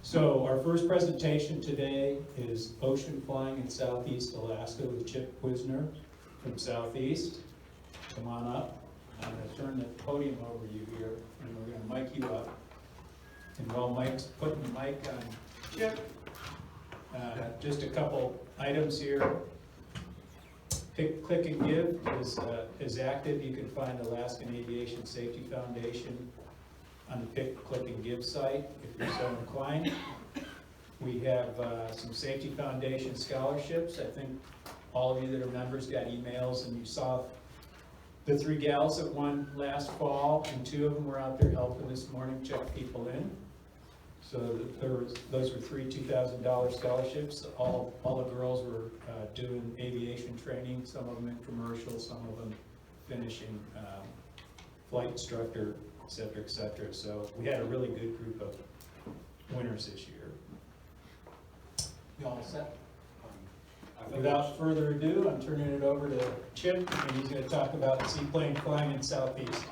So our first presentation today is Ocean Flying in Southeast Alaska with Chip Wisner from Southeast. Come on up. I'm going to turn the podium over to you here, and we're going to mic you up. And while Mike's putting the mic on Chip, just a couple items here. Click and Give is active. You can find Alaskan Aviation Safety Foundation on the Pick, Click, and Give site, if you're so inclined. We have some Safety Foundation scholarships. I think all of you that are members got emails, and you saw the 3 gals that won last fall, and 2 of them were out there helping this morning, check people in. So those were 3 $2,000 scholarships. All the girls were doing aviation training, some of them in commercial, some of them finishing flight instructor, et cetera, et cetera. So we had a really good group of winners this year. You all set? Without further ado, I'm turning it over to Chip, and he's going to talk about seaplane flying in Southeast.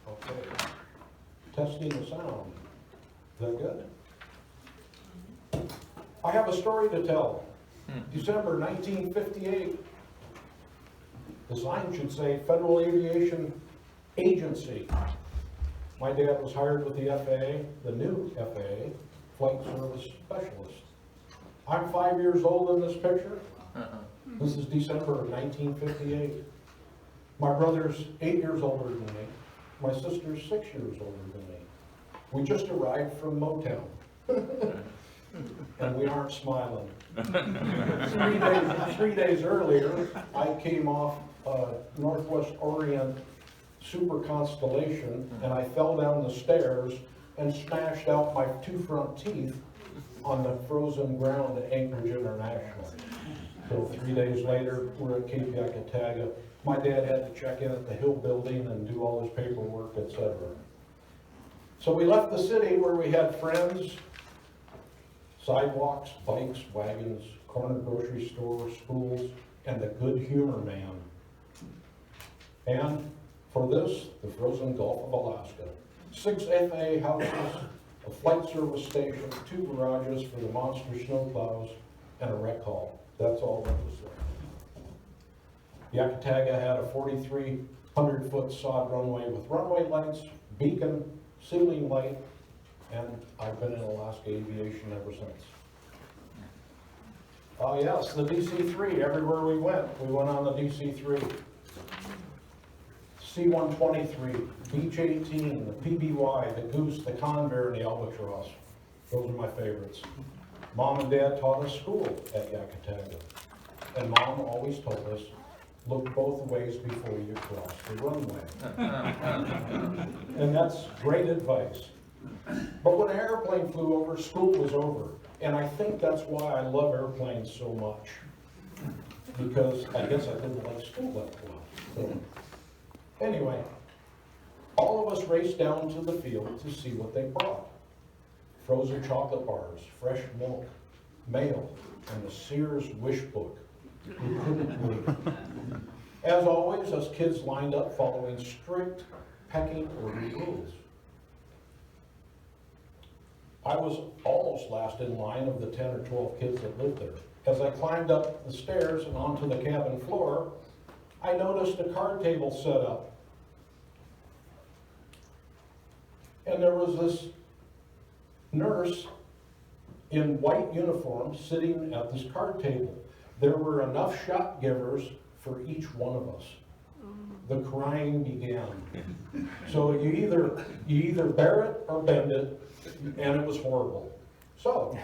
Okay. Testing the sound. Is that good? I have a story to tell. December 1958. The sign should say Federal Aviation Agency. My dad was hired with the FAA, the new FAA, Flight Service Specialist. I'm 5 years old in this picture. This is December of 1958. My brother's 8 years older than me. My sister's 6 years older than me. We just arrived from Motown. And we aren't smiling. 3 days earlier, I came off Northwest Orient Super Constellation, and I fell down the stairs and smashed out my 2 front teeth on the frozen ground at Anchorage International. So 3 days later, we're at Cape Yakataga. My dad had to check in at the Hill Building and do all his paperwork, etc. So we left the city where we had friends, sidewalks, bikes, wagons, corner grocery stores, schools, and the good humor man. And for this, the frozen Gulf of Alaska. 6 FAA houses, a flight service station, 2 garages for the monster snowplows, and a rec hall. That's all that was there. Yakataga had a 4,300-foot sod runway with runway lights, beacon, ceiling light, and I've been in Alaska aviation ever since. Oh yes, the DC-3, everywhere we went on the DC-3. C-123, Beach 18, the PBY, the Goose, the Convair, and the Albatross. Those are my favorites. Mom and Dad taught us school at Yakataga. And Mom always told us, look both ways before you cross the runway. And that's great advice. But when an airplane flew over, school was over. And I think that's why I love airplanes so much. Because I guess I didn't like school that well. So, anyway, all of us raced down to the field to see what they brought. Frozen chocolate bars, fresh milk, mail, and the Sears wish book. We couldn't wait. As always, us kids lined up following strict pecking order rules. I was almost last in line of the 10 or 12 kids that lived there. As I climbed up the stairs and onto the cabin floor, I noticed a card table set up. And there was this nurse in white uniform sitting at this card table. There were enough shot givers for each one of us. The crying began. So you either bear it or bend it, and it was horrible. So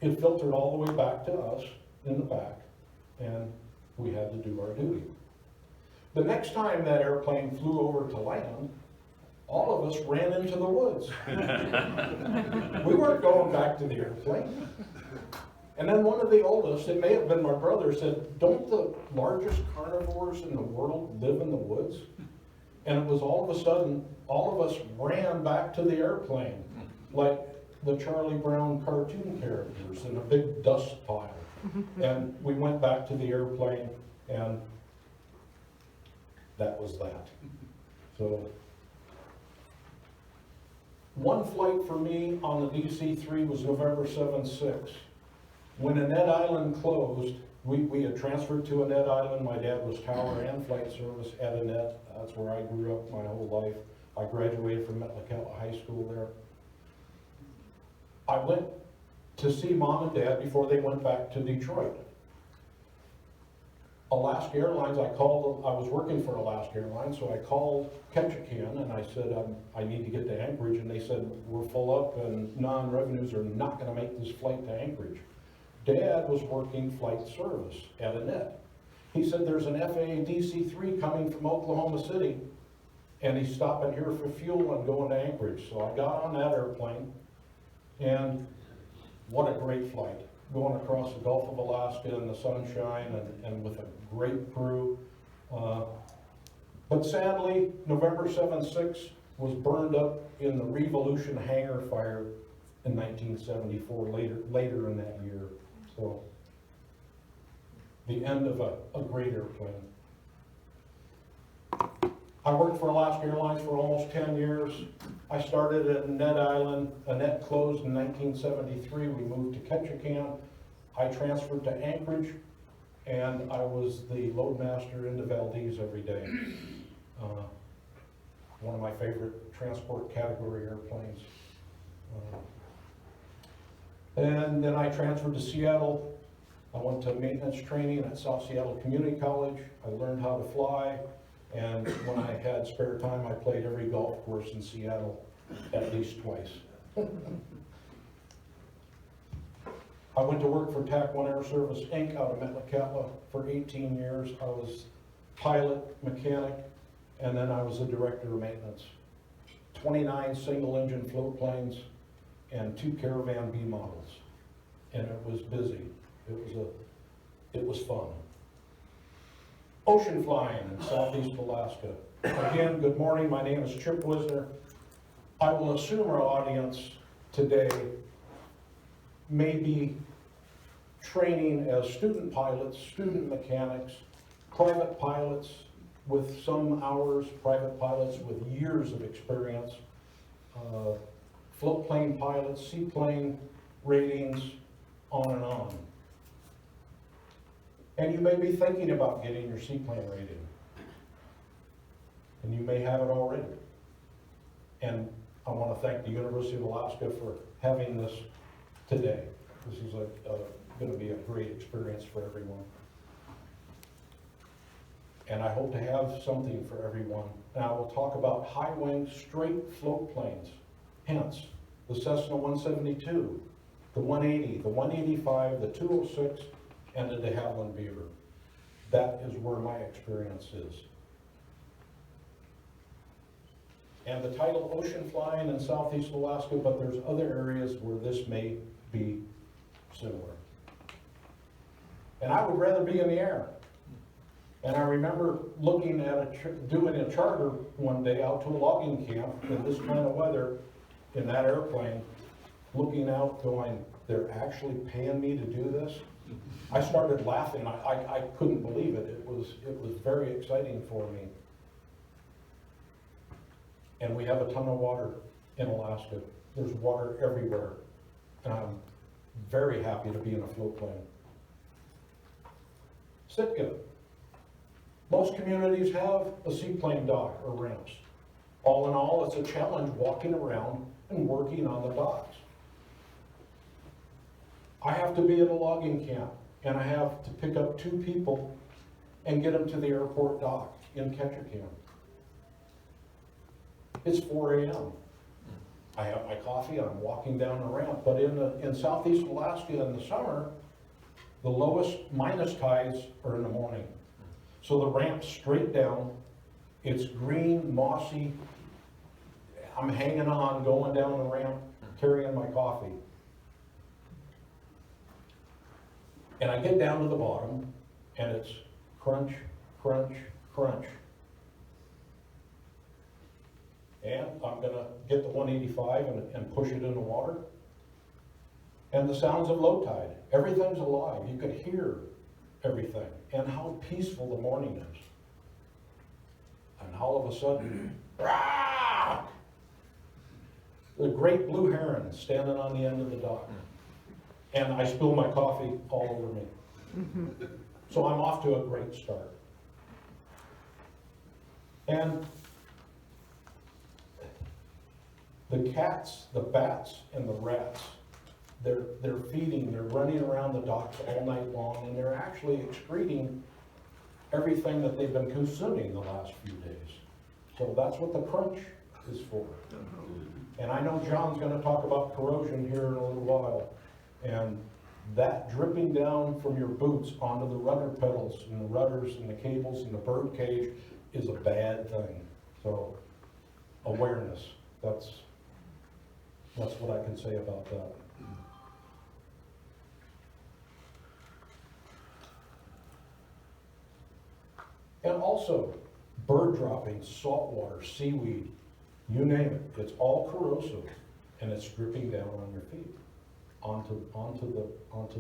it filtered all the way back to us in the back, and we had to do our duty. The next time that airplane flew over to land, all of us ran into the woods. We weren't going back to the airplane. And then one of the oldest, it may have been my brother, said, don't the largest carnivores in the world live in the woods? And it was all of a sudden, all of us ran back to the airplane, like the Charlie Brown cartoon characters in a big dust pile. And we went back to the airplane, and that was that. So One flight for me on the DC-3 was November 7-6. When Annette Island closed, we had transferred to Annette Island. My dad was tower and flight service at Annette. That's where I grew up my whole life. I graduated from Metlakatla High School there. I went to see Mom and Dad before they went back to Detroit. Alaska Airlines, I was working for Alaska Airlines, so I called Ketchikan and I said, I need to get to Anchorage, and they said, we're full up and non-revenues are not gonna make this flight to Anchorage. Dad was working flight service at Annette. He said, there's an FAA DC-3 coming from Oklahoma City, and he's stopping here for fuel and going to Anchorage. So I got on that airplane, and what a great flight. Going across the Gulf of Alaska in the sunshine and with a great crew. But sadly, November 7-6 was burned up in the Revolution hangar fire in 1974, later in that year. So, the end of a great airplane. I worked for Alaska Airlines for almost 10 years. I started at Annette Island. Annette closed in 1973. We moved to Ketchikan. I transferred to Anchorage, and I was the loadmaster into Valdez every day. One of my favorite transport category airplanes. And then I transferred to Seattle. I went to maintenance training at South Seattle Community College. I learned how to fly. And when I had spare time, I played every golf course in Seattle at least twice. I went to work for TAC 1 Air Service Inc. out of Metlakatla for 18 years. I was pilot, mechanic, and then I was the director of maintenance. 29 single-engine float planes and 2 Caravan B models. And it was busy. It was fun. Ocean flying in Southeast Alaska. Again, good morning. My name is Chip Wisner. I will assume our audience today may be training as student pilots, student mechanics, private pilots with some hours, private pilots with years of experience, float plane pilots, seaplane ratings, on and on. And you may be thinking about getting your seaplane rating. And you may have it already. And I want to thank the University of Alaska for having this today. This is going to be a great experience for everyone. And I hope to have something for everyone. Now we'll talk about high-wing straight float planes. Hence, the Cessna 172, the 180, the 185, the 206, and the de Havilland Beaver. That is where my experience is. And the title Ocean Flying in Southeast Alaska, but there's other areas where this may be similar. And I would rather be in the air. And I remember looking at doing a charter one day out to a logging camp in this kind of weather in that airplane, looking out going, they're actually paying me to do this? I started laughing. I couldn't believe it. It was very exciting for me. And we have a ton of water in Alaska. There's water everywhere. And I'm very happy to be in a float plane. Sitka. Most communities have a seaplane dock or ramps. All in all, it's a challenge walking around and working on the docks. I have to be at a logging camp, and I have to pick up 2 people and get them to the airport dock in Ketchikan. It's 4 a.m. I have my coffee and I'm walking down the ramp, but in Southeast Alaska in the summer, the lowest minus tides are in the morning. So the ramp's straight down, it's green, mossy, I'm hanging on, going down the ramp, carrying my coffee. And I get down to the bottom, and it's crunch, crunch, crunch. And I'm gonna get the 185 and push it in the water. And the sounds of low tide. Everything's alive. You can hear everything. And how peaceful the morning is. And all of a sudden, rah! a great blue heron standing on the end of the dock. And I spill my coffee all over me. So I'm off to a great start. And the cats, the bats, and the rats, they're feeding, they're running around the docks all night long, and they're actually excreting everything that they've been consuming the last few days. So that's what the crunch is for. And I know John's gonna talk about corrosion here in a little while. And that dripping down from your boots onto the rudder pedals and the rudders and the cables and the bird cage is a bad thing. So awareness, that's what I can say about that. And also, bird droppings, saltwater, seaweed, you name it, it's all corrosive, and it's dripping down on your feet, onto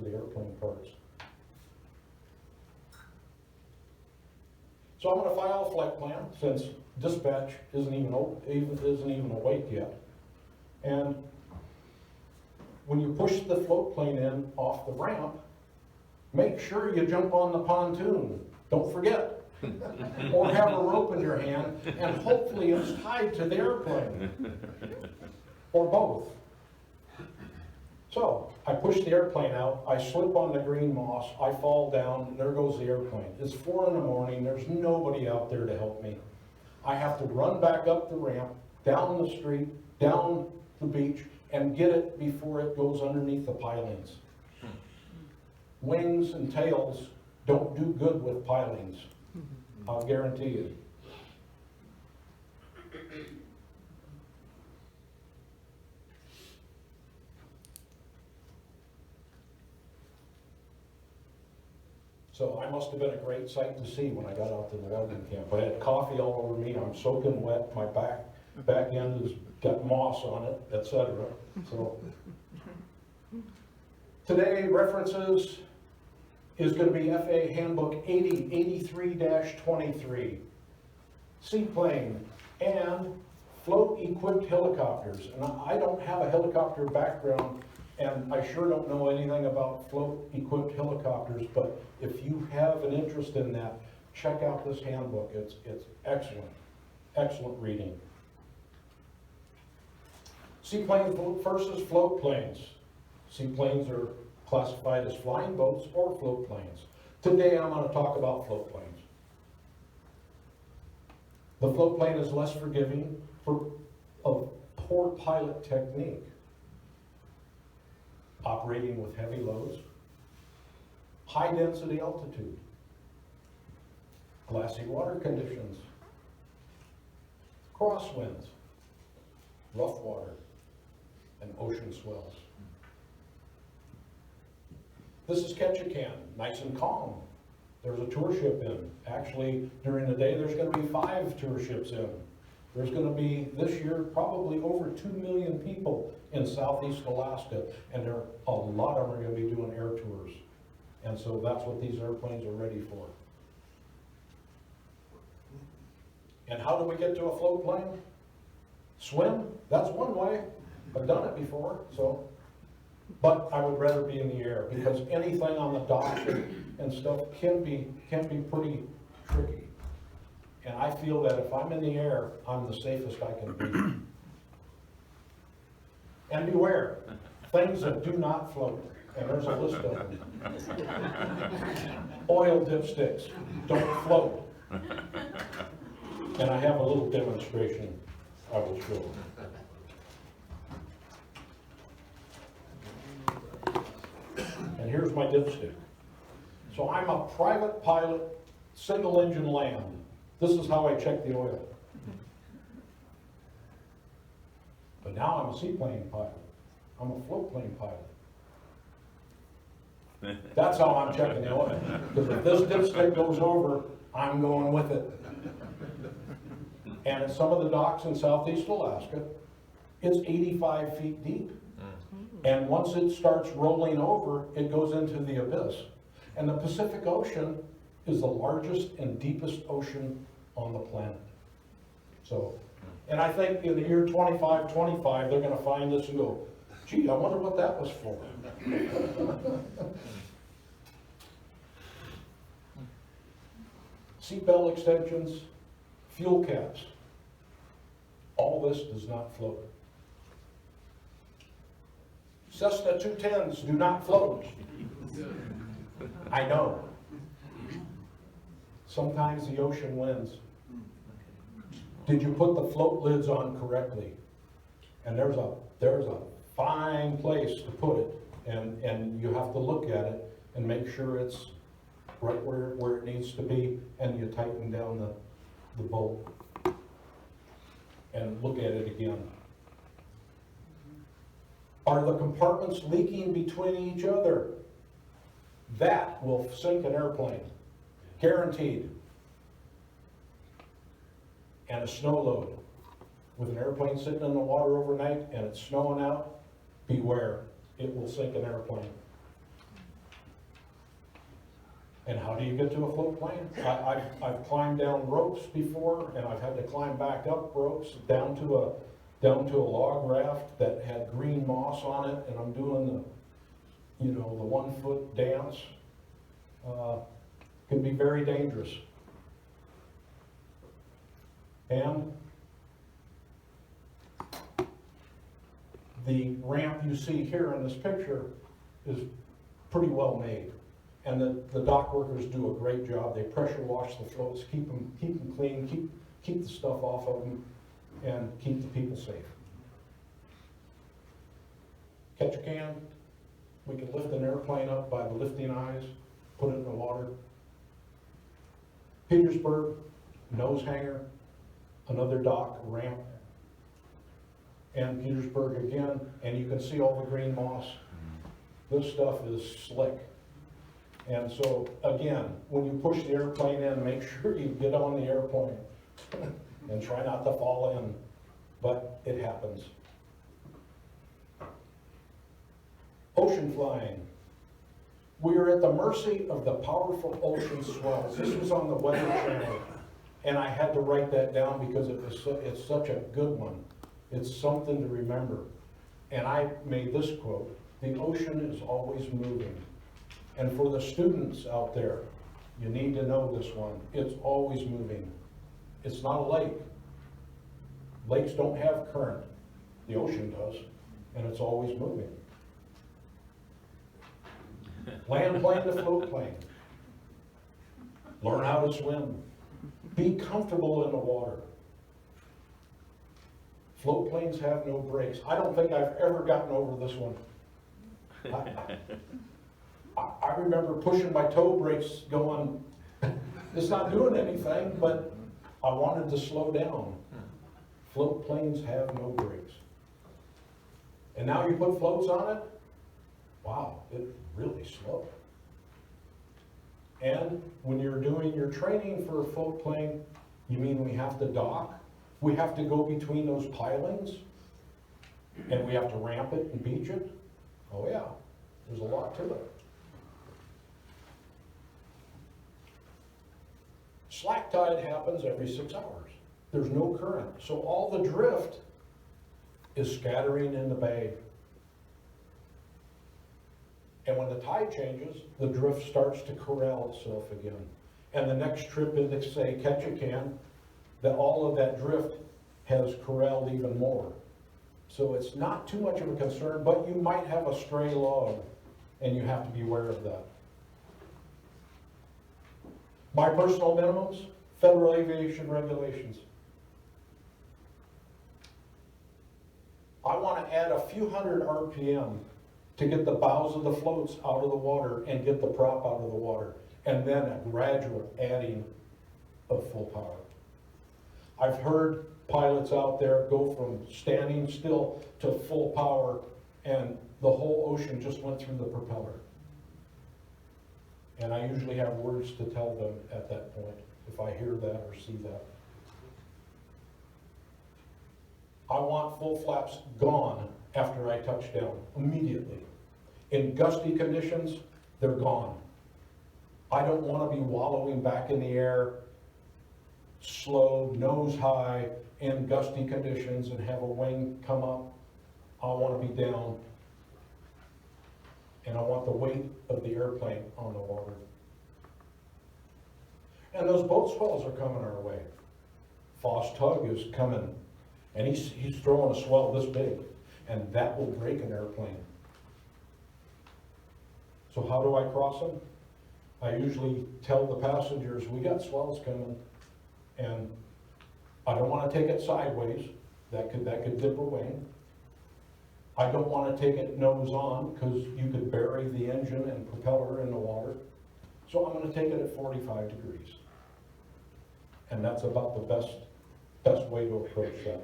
the airplane parts. So I'm gonna file a flight plan, since dispatch isn't even awake yet. And when you push the float plane in off the ramp, make sure you jump on the pontoon. Don't forget. Or have a rope in your hand, and hopefully it's tied to the airplane. Or both. So, I push the airplane out, I slip on the green moss, I fall down, and there goes the airplane. It's 4 in the morning, there's nobody out there to help me. I have to run back up the ramp, down the street, down the beach, and get it before it goes underneath the pilings. Wings and tails don't do good with pilings. I'll guarantee you. So I must have been a great sight to see when I got out to the logging camp. I had coffee all over me, I'm soaking wet, my back end has got moss on it, etc. So today, references is going to be FAA Handbook 8083-23, seaplane, and float-equipped helicopters. And I don't have a helicopter background, and I sure don't know anything about float-equipped helicopters, but if you have an interest in that, check out this handbook. It's excellent, excellent reading. Seaplanes versus float planes. Seaplanes are classified as flying boats or float planes. Today I'm going to talk about float planes. The float plane is less forgiving of poor pilot technique, operating with heavy loads, high density altitude, glassy water conditions, crosswinds, rough water, and ocean swells. This is Ketchikan, nice and calm. There's a tour ship in. Actually, during the day, there's going to be 5 tour ships in. There's going to be, this year, probably over 2 million people in southeast Alaska, and a lot of them are going to be doing air tours. And so that's what these airplanes are ready for. And how do we get to a float plane? Swim? That's one way. I've done it before, so. But I would rather be in the air, because anything on the dock and stuff can be pretty tricky. And I feel that if I'm in the air, I'm the safest I can be. And beware, things that do not float, and there's a list of them. Oil dipsticks don't float. And I have a little demonstration I will show. And here's my dipstick. So I'm a private pilot, single engine land. This is how I check the oil. But now I'm a seaplane pilot. I'm a float plane pilot. That's how I'm checking the oil. Because if this dipstick goes over, I'm going with it. And at some of the docks in southeast Alaska, it's 85 feet deep. And once it starts rolling over, it goes into the abyss. And the Pacific Ocean is the largest and deepest ocean on the planet. So And I think in the year 25, they're gonna find this and go, gee, I wonder what that was for. Seatbelt extensions, fuel caps. All this does not float. Cessna 210s do not float. I know. Sometimes the ocean wins. Did you put the float lids on correctly? And there's a fine place to put it, and you have to look at it and make sure it's right where it needs to be, and you tighten down the bolt and look at it again. Are the compartments leaking between each other? That will sink an airplane, guaranteed. And a snow load. With an airplane sitting in the water overnight and it's snowing out, beware, it will sink an airplane. And how do you get to a float plane? I've climbed down ropes before, and I've had to climb back up ropes down to a log raft that had green moss on it, and I'm doing the 1 foot dance. Can be very dangerous. And the ramp you see here in this picture is pretty well made. And the dock workers do a great job. They pressure wash the floats, keep them clean, keep the stuff off of them, and keep the people safe. Catch a can. We can lift an airplane up by the lifting eyes, put it in the water. Petersburg, nose hanger, another dock, ramp. And Petersburg again, and you can see all the green moss. This stuff is slick. And so, again, when you push the airplane in, make sure you get on the airplane and try not to fall in, but it happens. Ocean flying. We are at the mercy of the powerful ocean swells. This was on the Weather Channel, and I had to write that down because it's such a good one. It's something to remember. And I made this quote: the ocean is always moving. And for the students out there, you need to know this one. It's always moving. It's not a lake. Lakes don't have current. The ocean does, and it's always moving. Land plane to float plane. Learn how to swim. Be comfortable in the water. Float planes have no brakes. I don't think I've ever gotten over this one. I remember pushing my toe brakes going, it's not doing anything, but I wanted to slow down. Float planes have no brakes. And now you put floats on it, wow, it's really slow. And when you're doing your training for a float plane, you mean we have to dock? We have to go between those pilings? And we have to ramp it and beach it? Oh yeah, there's a lot to it. Slack tide happens every 6 hours. There's no current. So all the drift is scattering in the bay. And when the tide changes, the drift starts to corral itself again. And the next trip into, say, Ketchikan, that all of that drift has corralled even more. So it's not too much of a concern, but you might have a stray log, and you have to be aware of that. My personal minimums, federal aviation regulations. I want to add a few hundred RPM to get the bows of the floats out of the water and get the prop out of the water, and then a gradual adding of full power. I've heard pilots out there go from standing still to full power, and the whole ocean just went through the propeller. And I usually have words to tell them at that point, if I hear that or see that. I want full flaps gone after I touch down, immediately. In gusty conditions, they're gone. I don't want to be wallowing back in the air, slow, nose high, in gusty conditions and have a wing come up, I want to be down, and I want the weight of the airplane on the water. And those boat swells are coming our way. Foss Tug is coming, and he's throwing a swell this big, and that will break an airplane. So how do I cross them? I usually tell the passengers, we got swells coming, and I don't want to take it sideways. That could dip a wing. I don't want to take it nose on, because you could bury the engine and propeller in the water. So I'm going to take it at 45 degrees. And that's about the best way to approach that.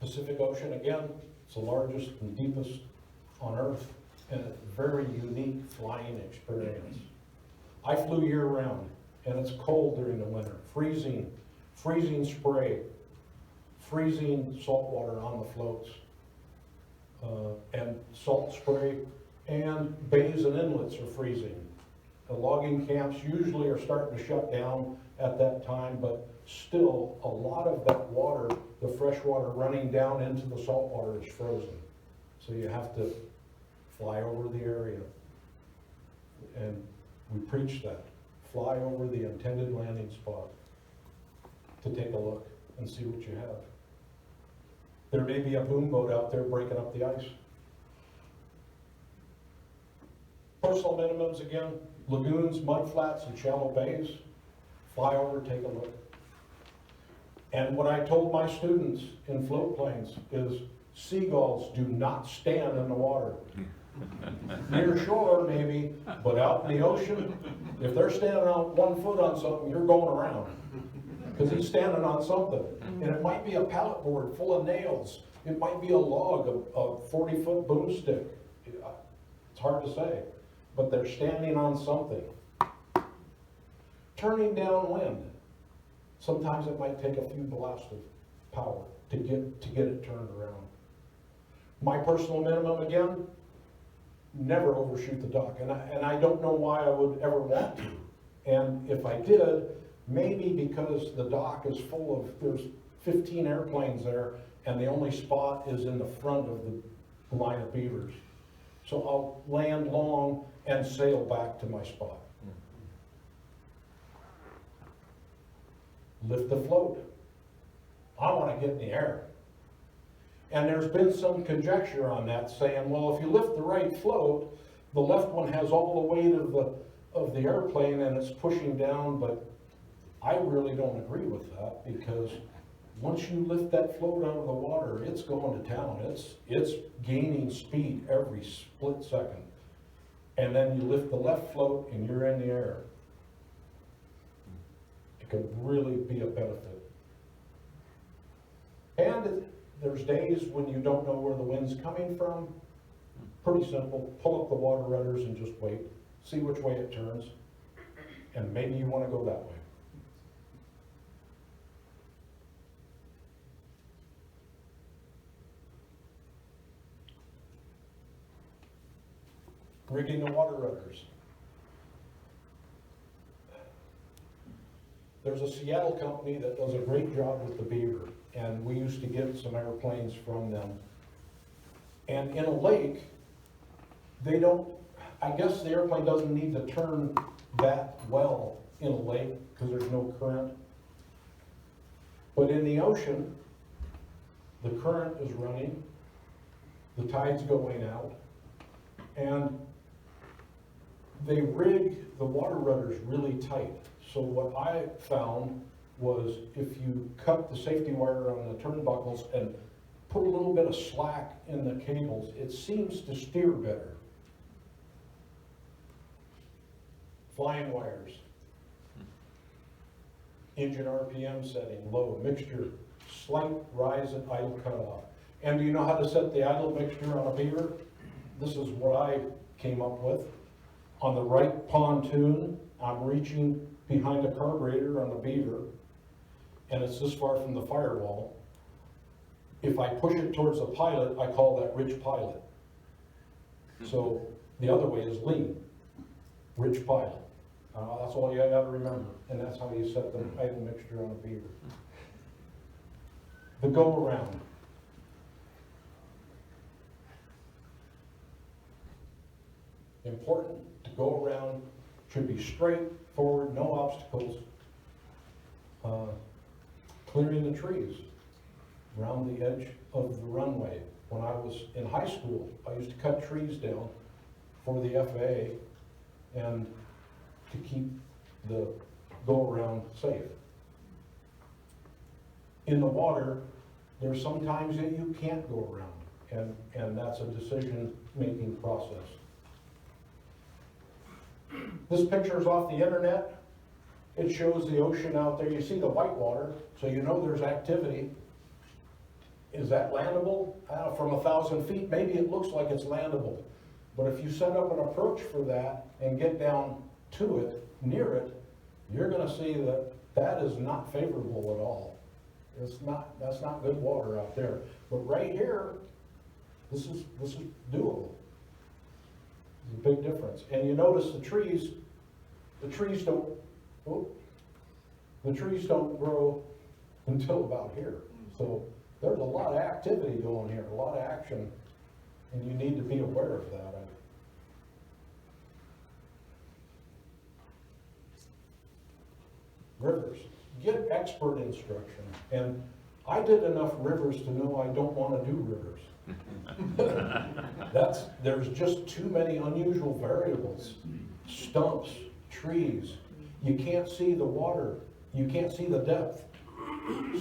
Pacific Ocean, again, it's the largest and deepest on Earth, and it's a very unique flying experience. I flew year-round, and it's cold during the winter, freezing spray, freezing salt water on the floats, and salt spray, and bays and inlets are freezing. The logging camps usually are starting to shut down at that time, but still a lot of that water, the fresh water running down into the salt water, is frozen. So you have to fly over the area. And we preach that. Fly over the intended landing spot to take a look and see what you have. There may be a boom boat out there breaking up the ice. Personal minimums again, lagoons, mud flats, and shallow bays. Fly over, take a look. And what I told my students in float planes is seagulls do not stand in the water. Near shore maybe, but out in the ocean, if they're standing on 1 foot on something, you're going around. Because he's standing on something. And it might be a pallet board full of nails. It might be a log, a 40-foot boomstick. It's hard to say. But they're standing on something. Turning downwind. Sometimes it might take a few blasts of power to get it turned around. My personal minimum, again, never overshoot the dock. And I don't know why I would ever want to. And if I did, maybe because the dock is full of, there's 15 airplanes there, and the only spot is in the front of the line of beavers. So I'll land long and sail back to my spot. Lift the float. I want to get in the air. And there's been some conjecture on that, saying, well, if you lift the right float, the left one has all the weight of the airplane and it's pushing down, but I really don't agree with that, because once you lift that float out of the water, it's going to town. It's gaining speed every split second. And then you lift the left float and you're in the air. It could really be a benefit. And there's days when you don't know where the wind's coming from. Pretty simple. Pull up the water rudders and just wait. See which way it turns. And maybe you want to go that way. Rigging the water rudders. There's a Seattle company that does a great job with the Beaver, and we used to get some airplanes from them. And in a lake, they don't, I guess the airplane doesn't need to turn that well in a lake because there's no current. But in the ocean, the current is running, the tide's going out, and they rig the water rudders really tight. So what I found was if you cut the safety wire on the turnbuckles and put a little bit of slack in the cables, it seems to steer better. Flying wires. Engine RPM setting, low, mixture, slight rise at idle cutoff. And do you know how to set the idle mixture on a Beaver? This is what I came up with. On the right pontoon, I'm reaching behind the carburetor on the Beaver, and it's this far from the firewall. If I push it towards the pilot, I call that rich pilot. So the other way is lean. rich pile. That's all you gotta remember, and that's how you set the idle mixture on a beaver. The go-around. Important to go around, should be straight forward, no obstacles. Clearing the trees around the edge of the runway. When I was in high school, I used to cut trees down for the FAA and to keep the go-around safe. In the water, there's sometimes that you can't go around, and that's a decision-making process. This picture is off the internet. It shows the ocean out there. You see the white water, so you know there's activity. Is that landable? From 1,000 feet, maybe it looks like it's landable. But if you set up an approach for that and get down to it, near it, you're gonna see that that is not favorable at all. That's not good water out there. But right here, this is doable. There's a big difference. And you notice the trees don't grow until about here. So there's a lot of activity going here, a lot of action, and you need to be aware of that. Rivers, get expert instruction. And I did enough rivers to know I don't want to do rivers. There's just too many unusual variables. Stumps, trees, you can't see the water, you can't see the depth.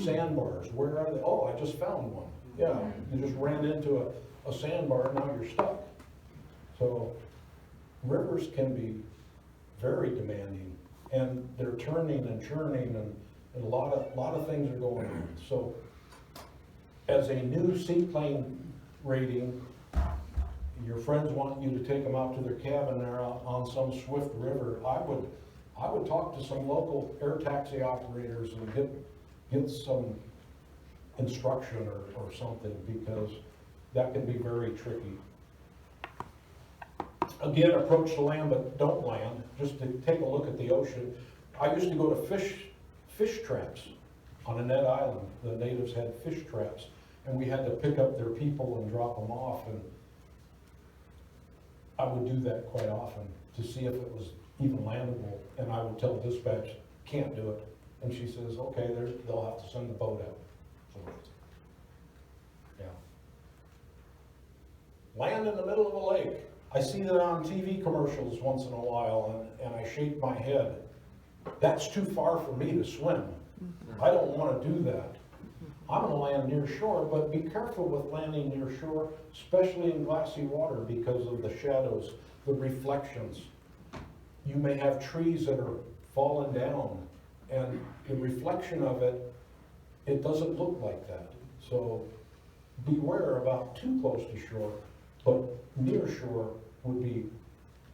Sandbars, where are they? Oh, I just found one. Yeah, you just ran into a sandbar, now you're stuck. So rivers can be very demanding, and they're turning and churning, and a lot of things are going on. So as a new seaplane rating, your friends want you to take them out to their cabin there on some swift river, I would talk to some local air taxi operators and get some instruction or something, because that can be very tricky. Again, approach the land, but don't land, just to take a look at the ocean. I used to go to fish traps on Annette Island. The natives had fish traps, and we had to pick up their people and drop them off, and I would do that quite often to see if it was even landable, and I would tell dispatch, can't do it. And she says, okay, they'll have to send the boat out. So, yeah. Land in the middle of a lake. I see that on TV commercials once in a while, and I shake my head. That's too far for me to swim. I don't want to do that. I'm going to land near shore, but be careful with landing near shore, especially in glassy water, because of the shadows, the reflections. You may have trees that are falling down, and the reflection of it, it doesn't look like that. So beware about too close to shore, but near shore would be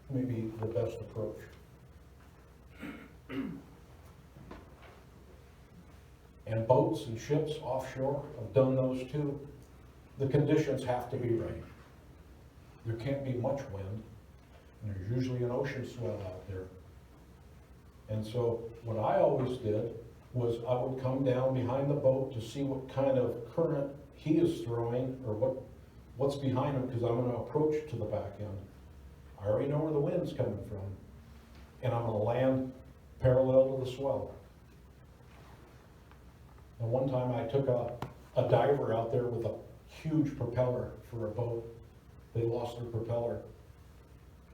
maybe the best approach. And boats and ships offshore, I've done those too. The conditions have to be right. There can't be much wind, and there's usually an ocean swell out there. And so what I always did was I would come down behind the boat to see what kind of current he is throwing, or what's behind him, because I'm going to approach to the back end. I already know where the wind's coming from, and I'm going to land parallel to the swell. And one time I took a diver out there with a huge propeller for a boat. They lost their propeller,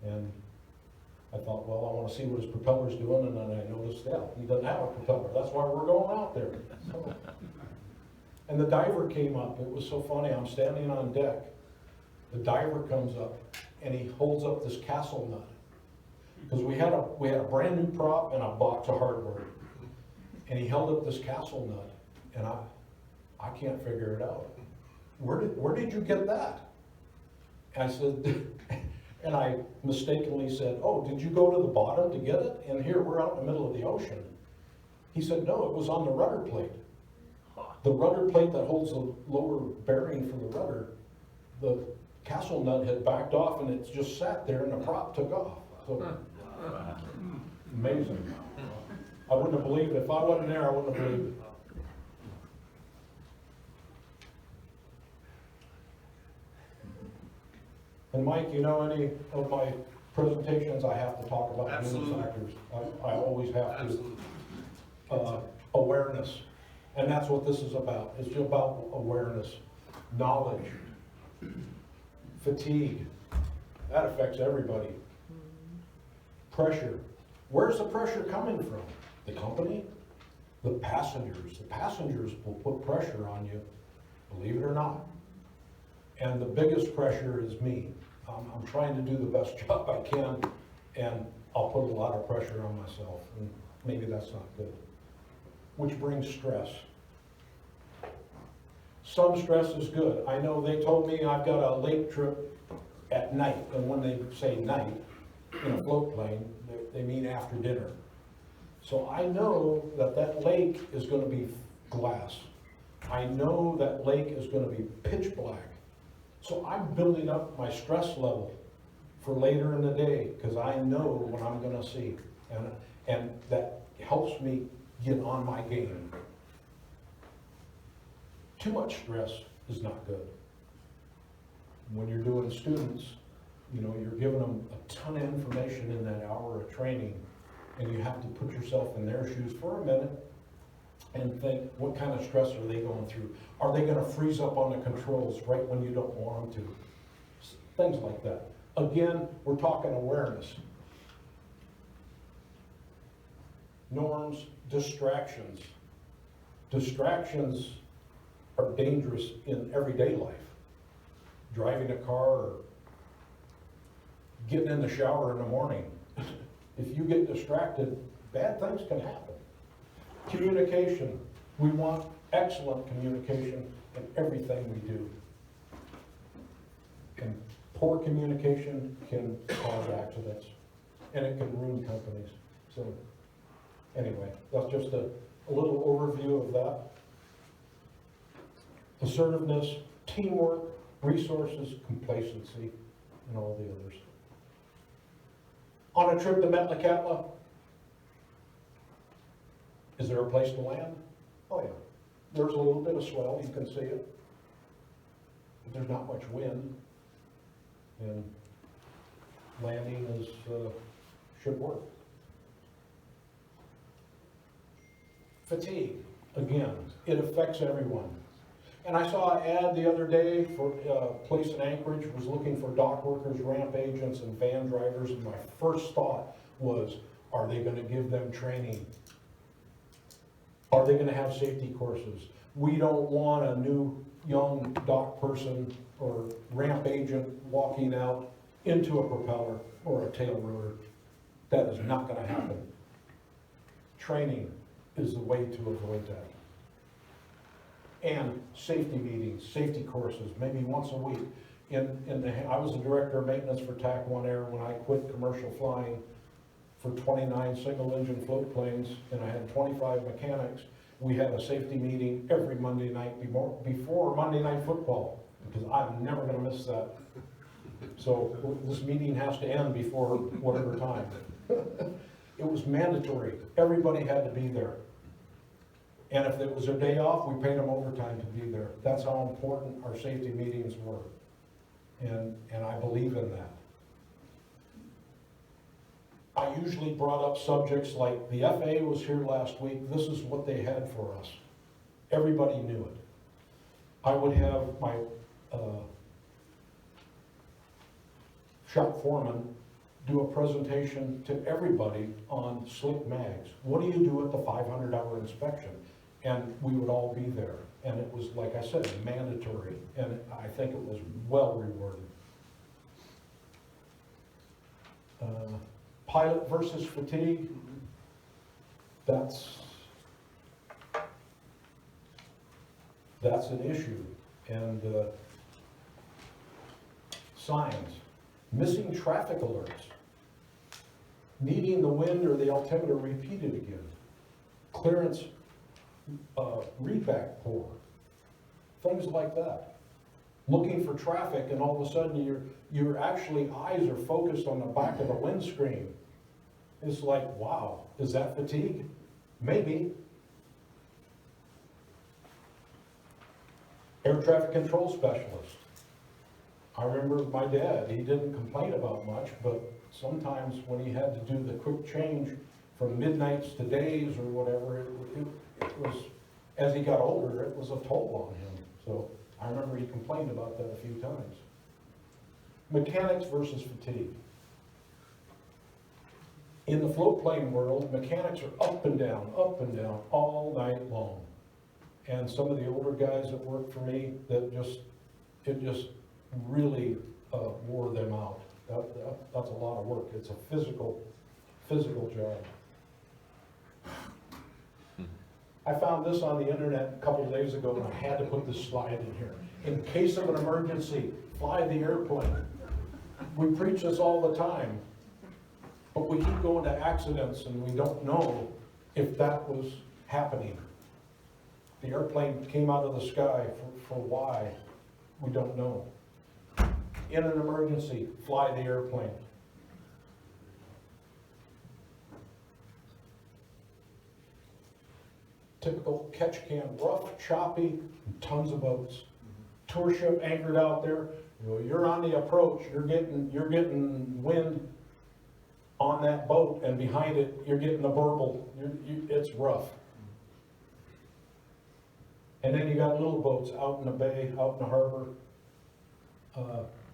and I thought, well, I want to see what his propeller's doing, and then I noticed, yeah, he doesn't have a propeller. That's why we're going out there. So, and the diver came up. It was so funny. I'm standing on deck. The diver comes up, and he holds up this castle nut, because we had a brand new prop and a box of hardware, and he held up this castle nut, and I can't figure it out. Where did you get that? And I said. And I mistakenly said, oh, did you go to the bottom to get it? And here, we're out in the middle of the ocean. He said, no, it was on the rudder plate. The rudder plate that holds the lower bearing for the rudder, the castle nut had backed off, and it just sat there, and the prop took off. So Amazing. I wouldn't have believed it. If I wasn't there, I wouldn't have believed it. And Mike, you know, any of my presentations, I have to talk about human Absolutely. factors. I always have to. Absolutely. Awareness. And that's what this is about. It's just about awareness, knowledge, fatigue. That affects everybody. Pressure. Where's the pressure coming from? The company? The passengers. The passengers will put pressure on you, believe it or not. And the biggest pressure is me. I'm trying to do the best job I can, and I'll put a lot of pressure on myself, and maybe that's not good. Which brings stress. Some stress is good. I know they told me I've got a lake trip at night, and when they say night in a float plane, they mean after dinner. So I know that that lake is going to be glass. I know that lake is going to be pitch black. So I'm building up my stress level for later in the day, because I know what I'm going to see. And that helps me get on my game. Too much stress is not good. When you're doing students, you know, you're giving them a ton of information in that hour of training, and you have to put yourself in their shoes for a minute and think, what kind of stress are they going through? Are they gonna freeze up on the controls right when you don't want them to? Things like that. Again, we're talking awareness. Norms, distractions. Distractions are dangerous in everyday life. Driving a car or getting in the shower in the morning. If you get distracted, bad things can happen. Communication. We want excellent communication in everything we do. And poor communication can cause accidents, and it can ruin companies. So anyway, that's just a little overview of that. Assertiveness, teamwork, resources, complacency, and all the others. On a trip to Metlakatla, is there a place to land? Oh yeah. There's a little bit of swell, you can see it. But there's not much wind. And landing is, should work. Fatigue, again, it affects everyone. And I saw an ad the other day for a place in Anchorage was looking for dock workers, ramp agents, and van drivers, and my first thought was, are they gonna give them training? Are they gonna have safety courses? We don't want a new young dock person or ramp agent walking out into a propeller or a tail rotor. That is not gonna happen. Training is the way to avoid that. And safety meetings, safety courses, maybe once a week. I was the director of maintenance for TAC 1 Air when I quit commercial flying for 29 single engine float planes, and I had 25 mechanics. We had a safety meeting every Monday night before Monday Night Football, because I'm never gonna miss that. So this meeting has to end before whatever time. It was mandatory. Everybody had to be there. And if it was a day off, we paid them overtime to be there. That's how important our safety meetings were. And I believe in that. I usually brought up subjects like the FAA was here last week. This is what they had for us. Everybody knew it. I would have my shop foreman do a presentation to everybody on slick mags. What do you do at the 500-hour inspection? And we would all be there. And it was, like I said, mandatory. And I think it was well rewarded. Pilot versus fatigue. That's an issue. And signs. Missing traffic alerts. Needing the wind or the altimeter repeated again. Clearance readback poor. Things like that. Looking for traffic, and all of a sudden your actually eyes are focused on the back of the windscreen. It's like, wow, is that fatigue? Maybe. Air traffic control specialist. I remember my dad, he didn't complain about much, but sometimes when he had to do the quick change from midnights to days or whatever, it was, as he got older, it was a toll on him. So I remember he complained about that a few times. Mechanics versus fatigue. In the float plane world, mechanics are up and down all night long. And some of the older guys that worked for me, it just really wore them out. That's a lot of work. It's a physical job. I found this on the internet a couple of days ago, and I had to put this slide in here. In case of an emergency, fly the airplane. We preach this all the time, but we keep going to accidents and we don't know if that was happening. The airplane came out of the sky for why, we don't know. In an emergency, fly the airplane. Typical catch can, rough, choppy, and tons of boats. Tour ship anchored out there, you're on the approach, you're getting wind on that boat, and behind it, you're getting the burble. It's rough. And then you got little boats out in the bay, out in the harbor.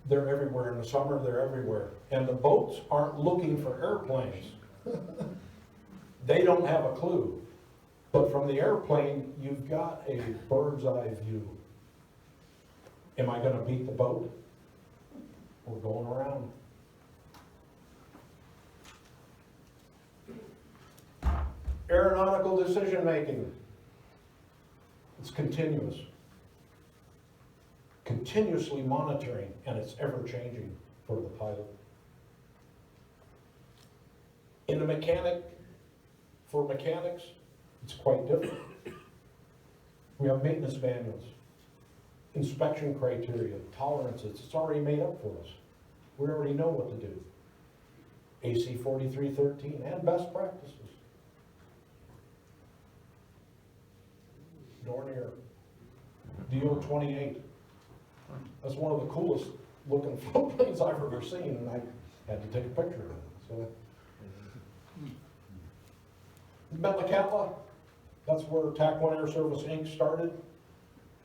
They're everywhere. In the summer, they're everywhere. And the boats aren't looking for airplanes. They don't have a clue. But from the airplane, you've got a bird's eye view. Am I going to beat the boat? We're going around. Aeronautical decision making. It's continuous. Continuously monitoring, and it's ever changing for the pilot. For mechanics, it's quite different. We have maintenance manuals, inspection criteria, tolerances. It's already made up for us. We already know what to do. AC 4313 and best practices. Dornier, DO 28. That's one of the coolest looking float planes I've ever seen, and I had to take a picture of it. So, Metlakatla, that's where TAC 1 Air Service Inc. started,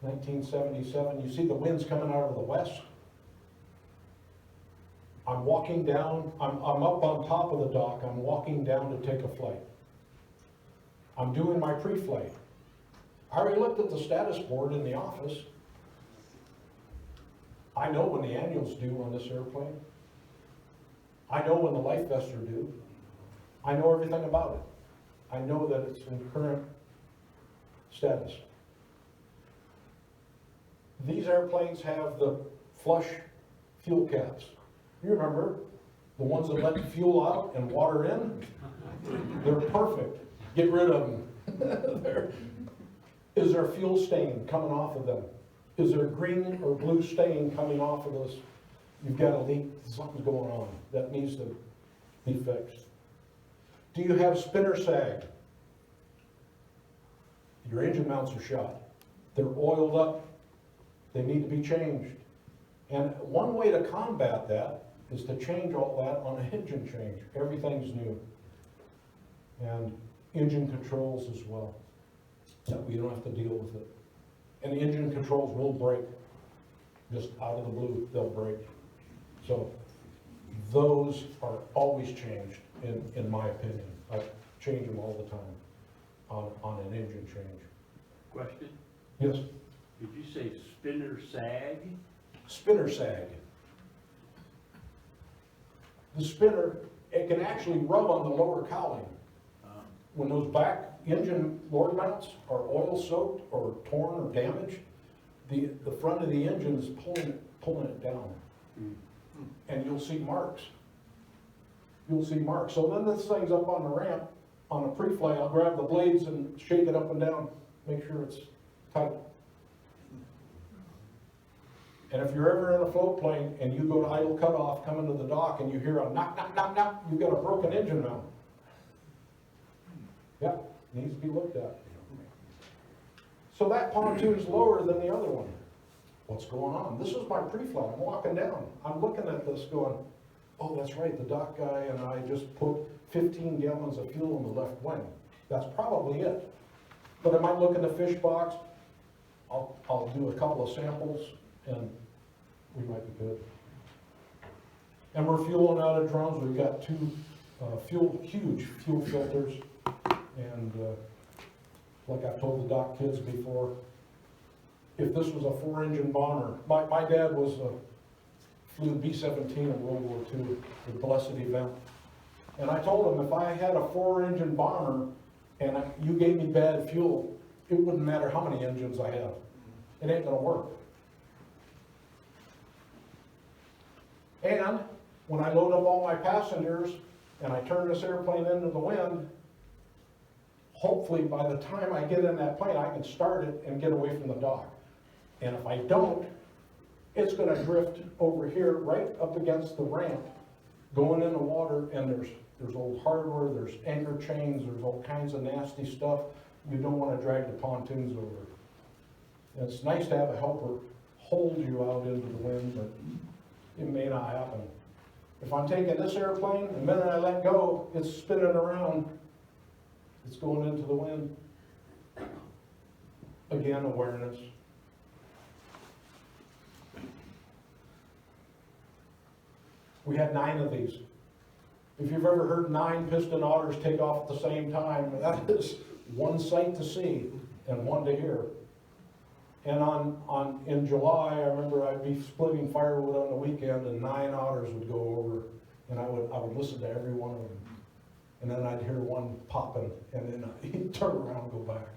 1977. You see the winds coming out of the west. I'm walking down, I'm up on top of the dock, I'm walking down to take a flight. I'm doing my pre-flight. I already looked at the status board in the office. I know when the annual's due on this airplane. I know when the life vests are due. I know everything about it. I know that it's in current status. These airplanes have the flush fuel caps. You remember, the ones that let fuel out and water in? They're perfect. Get rid of them. Is there fuel stain coming off of them? Is there green or blue stain coming off of this? You've got a leak, something's going on. That needs to be fixed. Do you have spinner sag? Your engine mounts are shot. They're oiled up. They need to be changed. And one way to combat that is to change all that on an engine change. Everything's new. And engine controls as well. So we don't have to deal with it. And the engine controls will break. Just out of the blue, they'll break. So those are always changed, in my opinion. I change them all the time on an engine change. Question? Yes? Did you say spinner sag? Spinner sag. The spinner, it can actually rub on the lower cowling. When those back engine lord mounts are oil soaked or torn or damaged, the front of the engine is pulling it down. And you'll see marks. You'll see marks. So then this thing's up on the ramp, on a pre-flight, I'll grab the blades and shake it up and down, make sure it's tight. And if you're ever in a float plane and you go to idle cutoff, come into the dock and you hear a knock, knock, knock, knock, you've got a broken engine mount. Yeah, needs to be looked at. So that pontoon's lower than the other one. What's going on? This is my pre-flight. I'm walking down. I'm looking at this going, oh, that's right, the dock guy and I just put 15 gallons of fuel in the left wing. That's probably it. But I might look in the fish box. I'll do a couple of samples and we might be good. And we're fueling out of drums. We've got two huge fuel filters. And like I've told the dock kids before, if this was a 4-engine bomber, my dad flew the B-17 in World War II, the blessed event. And I told him if I had a 4-engine bomber and you gave me bad fuel, it wouldn't matter how many engines I have. It ain't gonna work. And when I load up all my passengers and I turn this airplane into the wind, hopefully by the time I get in that plane, I can start it and get away from the dock. And if I don't, it's gonna drift over here right up against the ramp, going in the water, and there's old hardware, there's anchor chains, there's all kinds of nasty stuff. You don't wanna drag the pontoons over. And it's nice to have a helper hold you out into the wind, but it may not happen. If I'm taking this airplane, the minute I let go, it's spinning around. It's going into the wind. Again, awareness. We had 9 of these. If you've ever heard 9 piston otters take off at the same time, that is one sight to see and one to hear. And in July, I remember I'd be splitting firewood on the weekend and 9 otters would go over, and I would listen to every one of them. And then I'd hear one popping, and then he'd turn around and go back.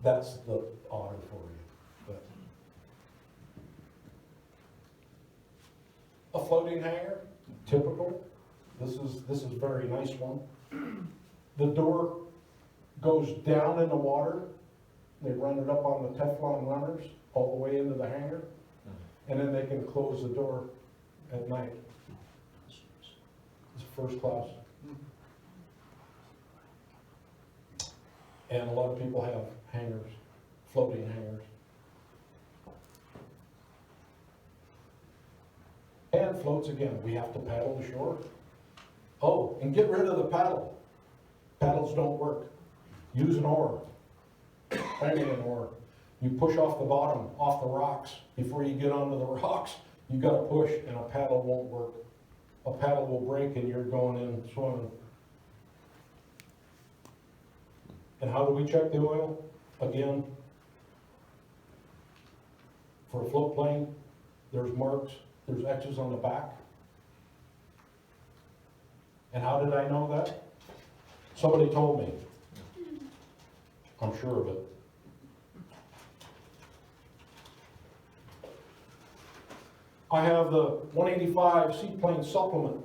That's the otter for you. But a floating hangar, typical. This is a very nice one. The door goes down in the water. They run it up on the Teflon runners all the way into the hangar, and then they can close the door at night. It's first class. And a lot of people have hangars, floating hangars. And floats again, we have to paddle to shore. Oh, and get rid of the paddle. Paddles don't work. Use an oar. Only an oar. You push off the bottom, off the rocks. Before you get onto the rocks, you gotta push, and a paddle won't work. A paddle will break and you're going in swimming. And how do we check the oil? Again, for a float plane, there's marks, there's X's on the back. And how did I know that? Somebody told me. I'm sure of it. I have the 185 seaplane supplement.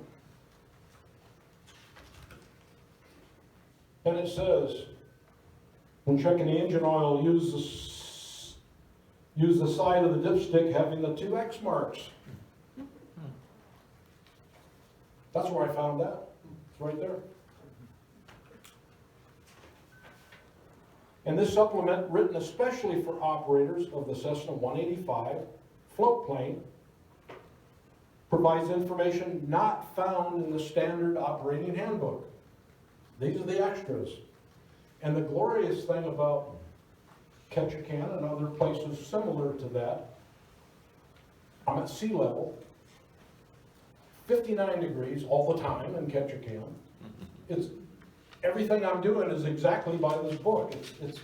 And it says, when checking the engine oil, use the side of the dipstick having the 2 X marks. That's where I found that. It's right there. And this supplement, written especially for operators of the Cessna 185 float plane, provides information not found in the standard operating handbook. These are the extras. And the glorious thing about Ketchikan and other places similar to that, I'm at sea level, 59 degrees all the time in Ketchikan. It's everything I'm doing is exactly by this book. It's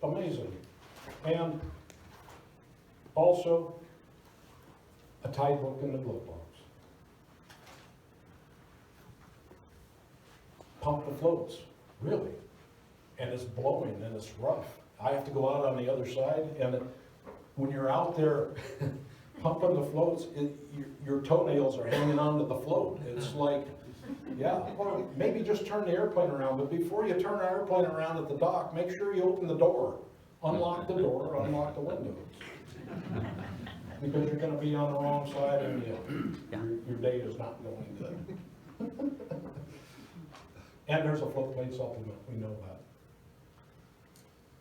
amazing. And also a tide book in the glove box. Pump the floats, really. And it's blowing and it's rough. I have to go out on the other side, and when you're out there pumping the floats, your toenails are hanging onto the float. It's like, yeah, well, maybe just turn the airplane around, but before you turn the airplane around at the dock, make sure you open the door. Unlock the door, unlock the windows. Because you're gonna be on the wrong side and your day is not going good. And there's a float plane supplement, we know that.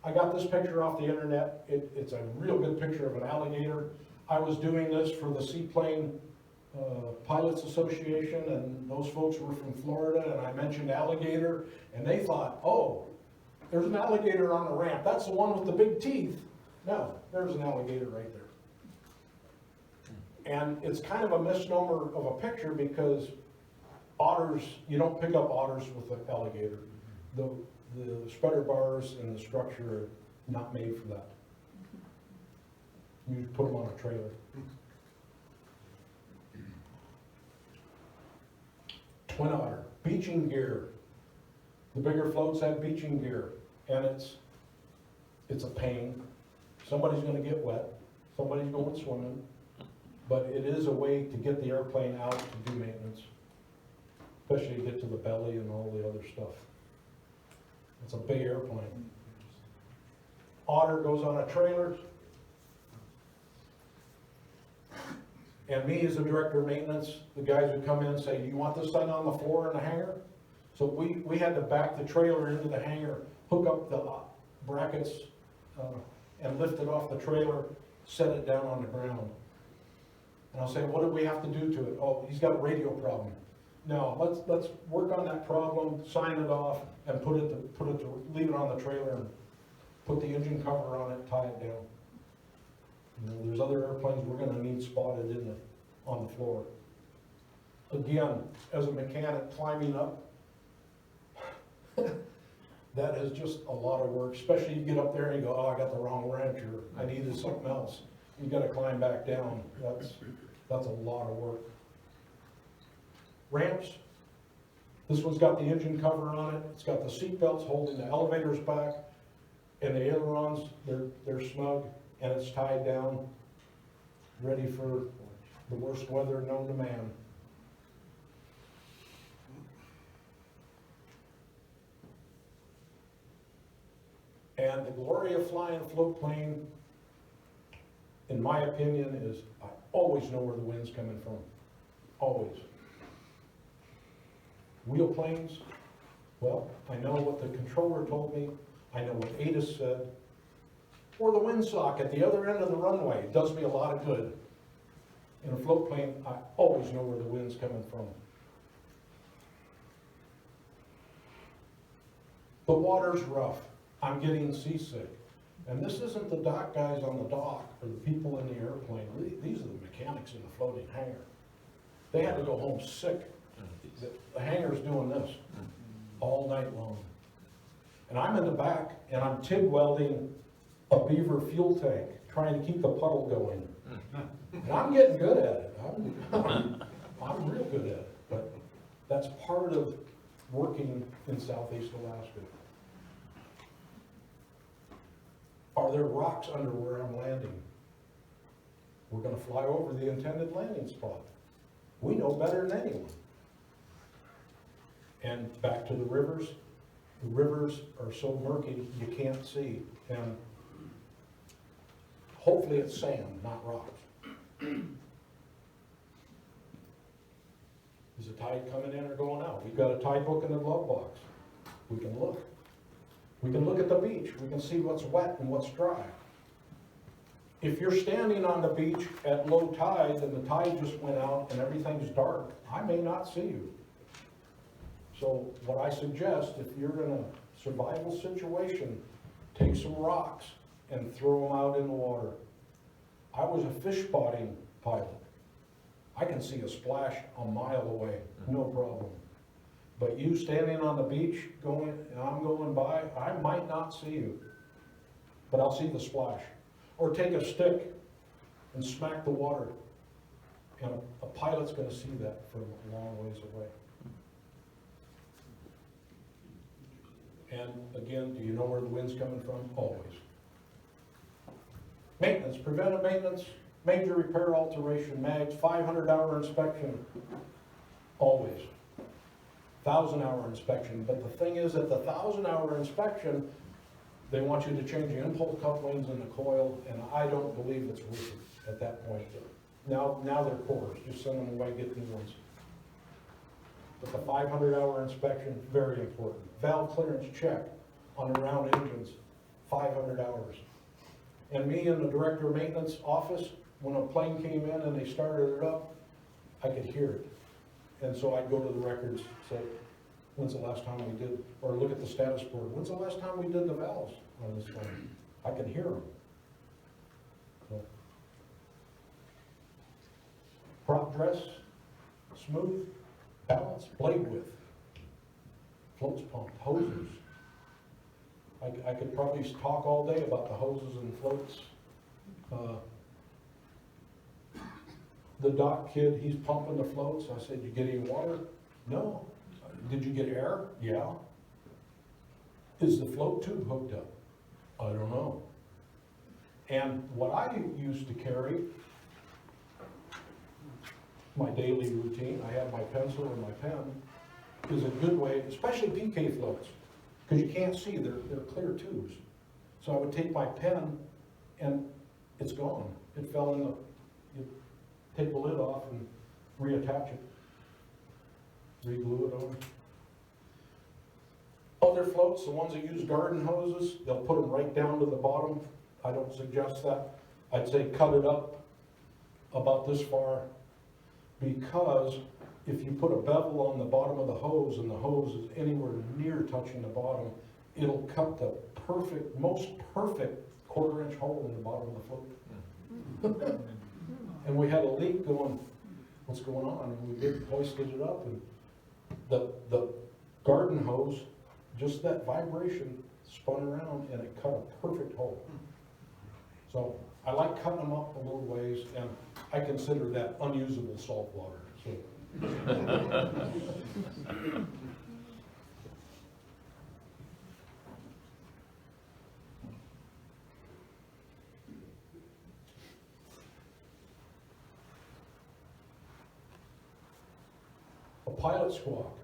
I got this picture off the internet. It's a real good picture of an alligator. I was doing this for the Seaplane Pilots Association, and those folks were from Florida, and I mentioned alligator, and they thought, oh, there's an alligator on the ramp. That's the one with the big teeth. No, there's an alligator right there. And it's kind of a misnomer of a picture because otters, you don't pick up otters with an alligator. The spreader bars and the structure are not made for that. You put them on a trailer. Twin otter, beaching gear. The bigger floats have beaching gear, and it's a pain. Somebody's gonna get wet, somebody's going swimming, but it is a way to get the airplane out to do maintenance, especially to get to the belly and all the other stuff. It's a big airplane. Otter goes on a trailer. And me as the director of maintenance, the guys would come in and say, do you want this thing on the floor in the hangar? So we had to back the trailer into the hangar, hook up the brackets, and lift it off the trailer, set it down on the ground. And I'll say, what do we have to do to it? Oh, he's got a radio problem. No, let's work on that problem, sign it off, and leave it on the trailer and put the engine cover on it, tie it down. You know, there's other airplanes we're gonna need spotted on the floor. Again, as a mechanic climbing up, that is just a lot of work, especially you get up there and you go, oh, I got the wrong wrench, or I needed something else. You gotta climb back down. That's a lot of work. Ramps. This one's got the engine cover on it. It's got the seat belts holding the elevators back, and the ailerons, they're snug, and it's tied down, ready for the worst weather known to man. And the glory of flying a float plane, in my opinion, is I always know where the wind's coming from. Always. Wheel planes, well, I know what the controller told me, I know what ATIS said, or the windsock at the other end of the runway. It does me a lot of good. In a float plane, I always know where the wind's coming from. The water's rough. I'm getting seasick. And this isn't the dock guys on the dock or the people in the airplane. These are the mechanics in the floating hangar. They had to go home sick. The hangar's doing this all night long. And I'm in the back and I'm TIG welding a beaver fuel tank, trying to keep the puddle going. And I'm getting good at it. I'm real good at it. But that's part of working in Southeast Alaska. Are there rocks under where I'm landing? We're going to fly over the intended landing spot. We know better than anyone. And back to the rivers. The rivers are so murky you can't see. And hopefully it's sand, not rocks. Is the tide coming in or going out? We've got a tide book in the glove box. We can look. We can look at the beach. We can see what's wet and what's dry. If you're standing on the beach at low tide and the tide just went out and everything's dark, I may not see you. So what I suggest, if you're in a survival situation, take some rocks and throw them out in the water. I was a fish spotting pilot. I can see a splash a mile away, no problem. But you standing on the beach going, and I'm going by, I might not see you, but I'll see the splash. Or take a stick and smack the water, and a pilot's gonna see that from a long ways away. And again, do you know where the wind's coming from? Always. Maintenance, preventive maintenance, major repair, alteration, mags, 500-hour inspection, always. 1,000-hour inspection, but the thing is, at the 1,000-hour inspection, they want you to change the impulse couplings and the coil, and I don't believe it's worth it at that point. Now they're cores, just send them away, get new ones. But the 500-hour inspection, very important. Valve clearance check on round engines, 500 hours. And me in the director of maintenance office, when a plane came in and they started it up, I could hear it. And so I'd go to the records, say, when's the last time we did, or look at the status board, when's the last time we did the valves on this plane? I can hear them. So. Prop dress, smooth, balance, blade width, floats pumped, hoses. I could probably talk all day about the hoses and floats. The dock kid, he's pumping the floats. I said, you get any water? No. Did you get air? Yeah. Is the float tube hooked up? I don't know. And what I used to carry, my daily routine, I have my pencil and my pen, is a good way, especially PK floats, because you can't see, they're clear tubes. So I would take my pen and it's gone. It fell in the, you take the lid off and reattach it, re-glue it on. Other floats, the ones that use garden hoses, they'll put them right down to the bottom. I don't suggest that. I'd say cut it up about this far, because if you put a bevel on the bottom of the hose and the hose is anywhere near touching the bottom, it'll cut the perfect, most perfect 1/4 inch hole in the bottom of the float. And we had a leak going, what's going on? And we did hoisted it up, and the garden hose, just that vibration spun around and it cut a perfect hole. So I like cutting them up a little ways, and I consider that unusable salt water. So. A pilot squawk.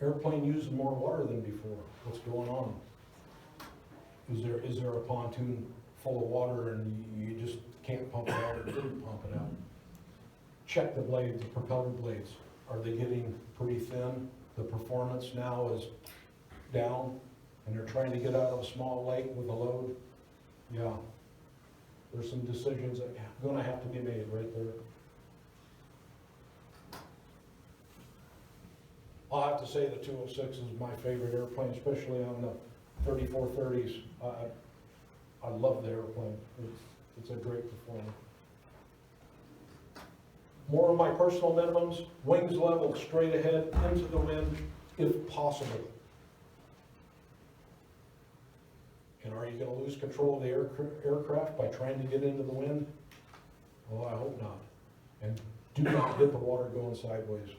Airplane using more water than before. What's going on? Is there a pontoon full of water and you just can't pump it out or didn't pump it out? Check the blades, the propeller blades. Are they getting pretty thin? The performance now is down and they're trying to get out of a small lake with a load. Yeah, there's some decisions that are gonna have to be made right there. I'll have to say the 206 is my favorite airplane, especially on the 3430s. I love the airplane. It's a great performer. More of my personal minimums: wings level, straight ahead, into the wind, if possible. And are you going to lose control of the aircraft by trying to get into the wind? Well, I hope not. And do not hit the water going sideways.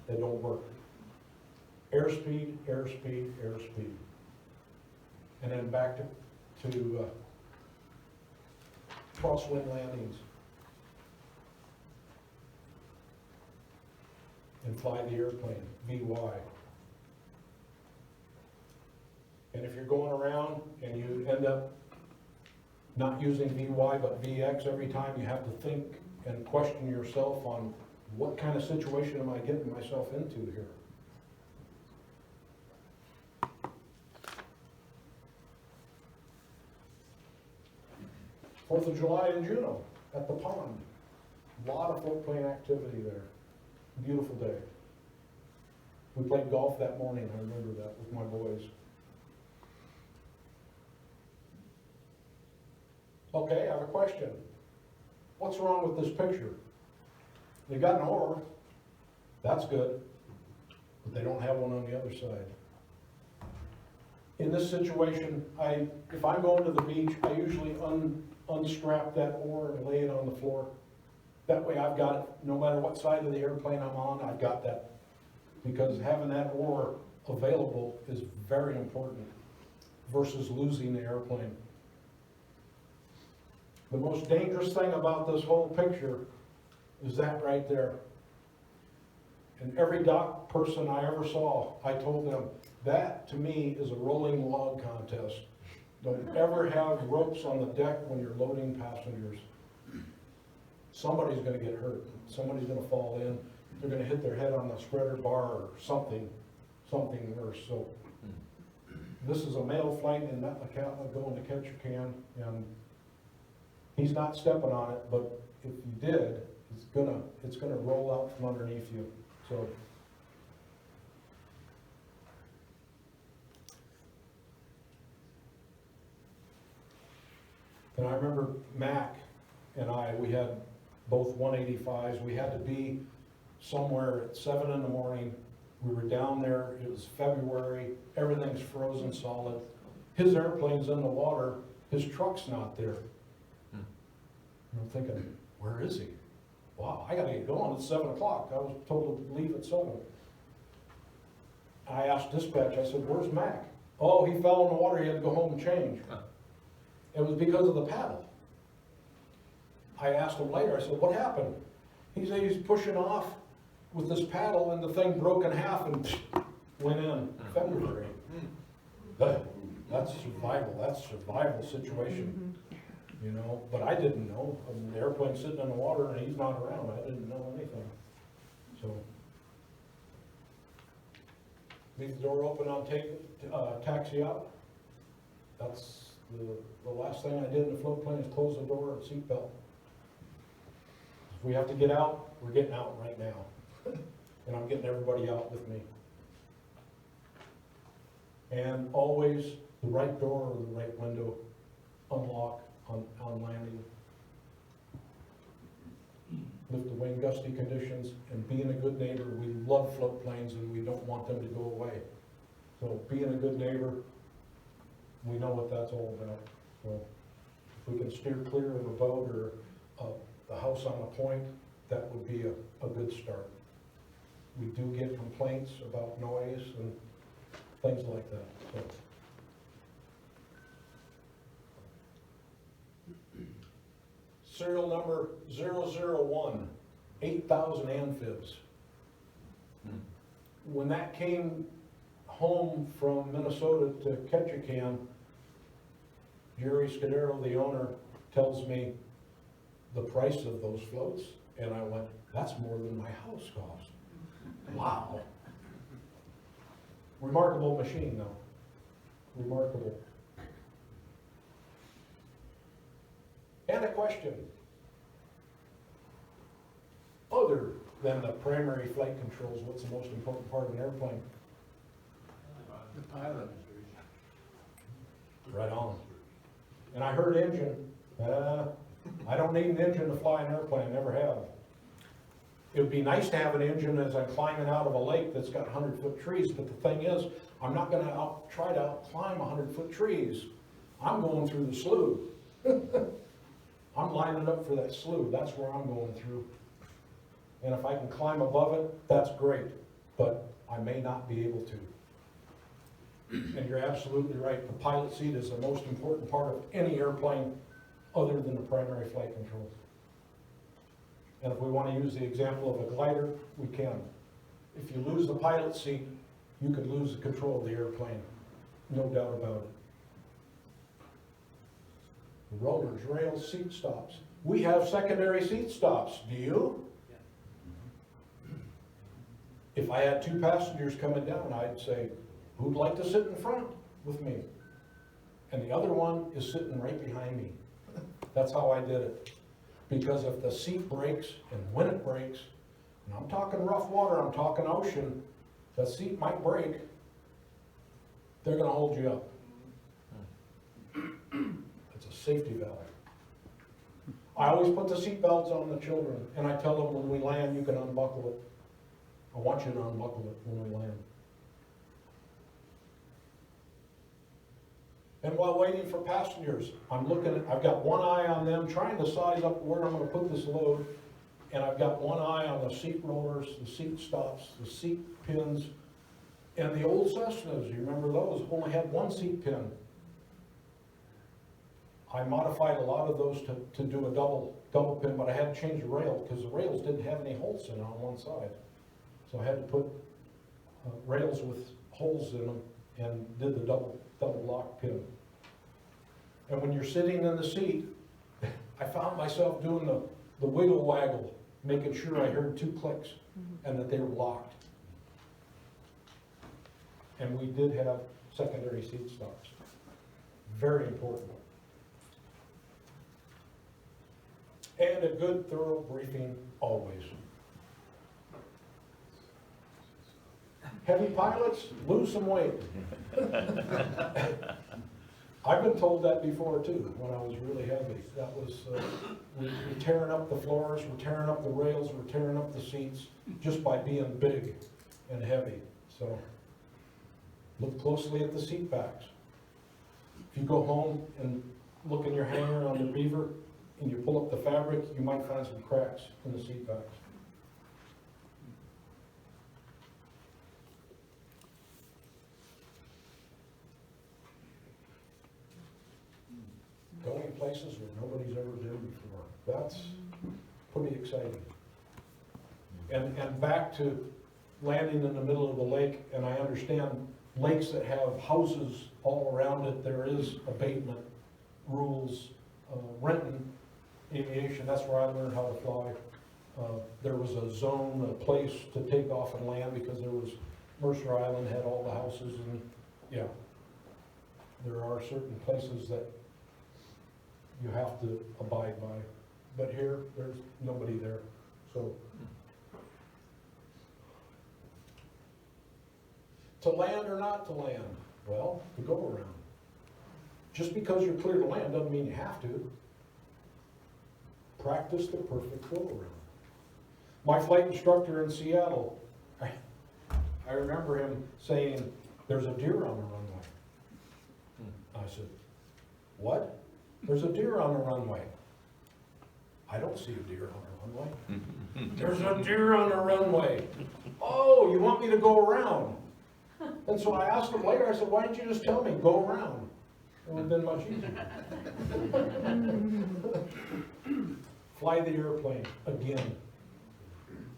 They don't work. Airspeed, airspeed, airspeed. And then back to crosswind landings. And fly the airplane, VY. And if you're going around and you end up not using VY but VX every time, you have to think and question yourself on what kind of situation am I getting myself into here? 4th of July in Juneau at the pond. A lot of floatplane activity there. Beautiful day. We played golf that morning, I remember that, with my boys. Okay, I have a question. What's wrong with this picture? They got an oar, that's good, but they don't have one on the other side. In this situation, if I'm going to the beach, I usually unstrap that oar and lay it on the floor. That way I've got it, no matter what side of the airplane I'm on, I've got that. Because having that oar available is very important versus losing the airplane. The most dangerous thing about this whole picture is that right there. And every dock person I ever saw, I told them, that to me is a rolling log contest. Don't ever have ropes on the deck when you're loading passengers. Somebody's gonna get hurt, somebody's gonna fall in, they're gonna hit their head on the spreader bar or something worse, so. This is a male flight in Metlakatla going to Ketchikan, and he's not stepping on it, but if you did, it's gonna roll out from underneath you, so. And I remember Mac and we had both 185s, we had to be somewhere at 7 in the morning. We were down there, it was February, everything's frozen solid. His airplane's in the water, his truck's not there. And I'm thinking, where is he? Wow, I gotta get going, it's 7 o'clock, I was told to leave at 7. I asked dispatch, I said, where's Mac? Oh, he fell in the water, he had to go home and change. It was because of the paddle. I asked him later, I said, what happened? He said he's pushing off with this paddle and the thing broke in half and went in February. That's survival situation, you know, but I didn't know. I mean, the airplane's sitting in the water and he's not around, I didn't know anything, so. Leave the door open, I'll take, taxi out. That's the last thing I did in the float plane is close the door and seatbelt. If we have to get out, we're getting out right now. And I'm getting everybody out with me. And always the right door or the right window unlock on landing. Lift the wing gusty conditions and being a good neighbor. We love float planes and we don't want them to go away. So being a good neighbor, we know what that's all about. So if we can steer clear of a boat or the house on a point, that would be a good start. We do get complaints about noise and things like that. So. Serial number 001, 8,000 amphibs. When that came home from Minnesota to Ketchikan, Jerry Scudero, the owner, tells me the price of those floats, and I went, that's more than my house cost. Wow. Remarkable machine, though. Remarkable. And a question. Other than the primary flight controls, what's the most important part of an airplane? The pilot. Right on. And I heard engine. I don't need an engine to fly an airplane, never have. It would be nice to have an engine as I'm climbing out of a lake that's got 100-foot trees, but the thing is, I'm not gonna try to climb 100-foot trees. I'm going through the slough. I'm lining up for that slough, that's where I'm going through. And if I can climb above it, that's great, but I may not be able to. And you're absolutely right, the pilot seat is the most important part of any airplane other than the primary flight controls. And if we want to use the example of a glider, we can. If you lose the pilot seat, you could lose the control of the airplane, no doubt about it. Rotors, rails, seat stops. We have secondary seat stops, do you? If I had 2 passengers coming down, I'd say, who'd like to sit in front with me? And the other one is sitting right behind me. That's how I did it. Because if the seat breaks, and when it breaks, and I'm talking rough water, I'm talking ocean, the seat might break, they're gonna hold you up. It's a safety valve. I always put the seat belts on the children, and I tell them when we land, you can unbuckle it. I want you to unbuckle it when we land. And while waiting for passengers, I've got one eye on them, trying to size up where I'm gonna put this load, and I've got one eye on the seat rollers, the seat stops, the seat pins, and the old Cessnas, you remember those, only had one seat pin. I modified a lot of those to do a double pin, but I had to change the rail, because the rails didn't have any holes in it on one side. So I had to put rails with holes in them, and did the double lock pin. And when you're sitting in the seat, I found myself doing the wiggle waggle, making sure I heard 2 clicks. and that they were locked. And we did have secondary seat stocks. Very important. And a good thorough briefing always. Heavy pilots, lose some weight. I've been told that before too, when I was really heavy. That was, we're tearing up the floors, we're tearing up the rails, we're tearing up the seats, just by being big and heavy. So, look closely at the seat backs. If you go home and look in your hanger on the Beaver, and you pull up the fabric, you might find some cracks in the seat backs. Going places where nobody's ever been before. That's pretty exciting. And back to landing in the middle of the lake, and I understand lakes that have houses all around it, there is abatement rules. Renton Aviation, that's where I learned how to fly. There was a zone, a place to take off and land because there was, Mercer Island had all the houses, and yeah, there are certain places that you have to abide by. But here, there's nobody there, so. To land or not to land? Well, to go around. Just because you're clear to land doesn't mean you have to. Practice the perfect go around. My flight instructor in Seattle, I remember him saying, there's a deer on the runway. I said, what? There's a deer on the runway. I don't see a deer on the runway. There's a deer on the runway. Oh, you want me to go around? And so I asked him later, I said, why didn't you just tell me, go around? It would have been much easier. Fly the airplane, again.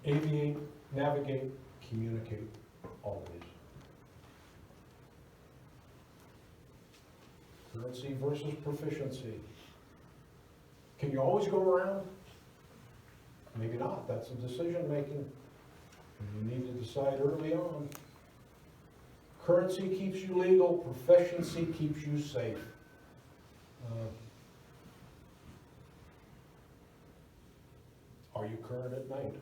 Aviate, navigate, communicate, always. Currency versus proficiency. Can you always go around? Maybe not, that's a decision making. You need to decide early on. Currency keeps you legal, proficiency keeps you safe. Are you current at night?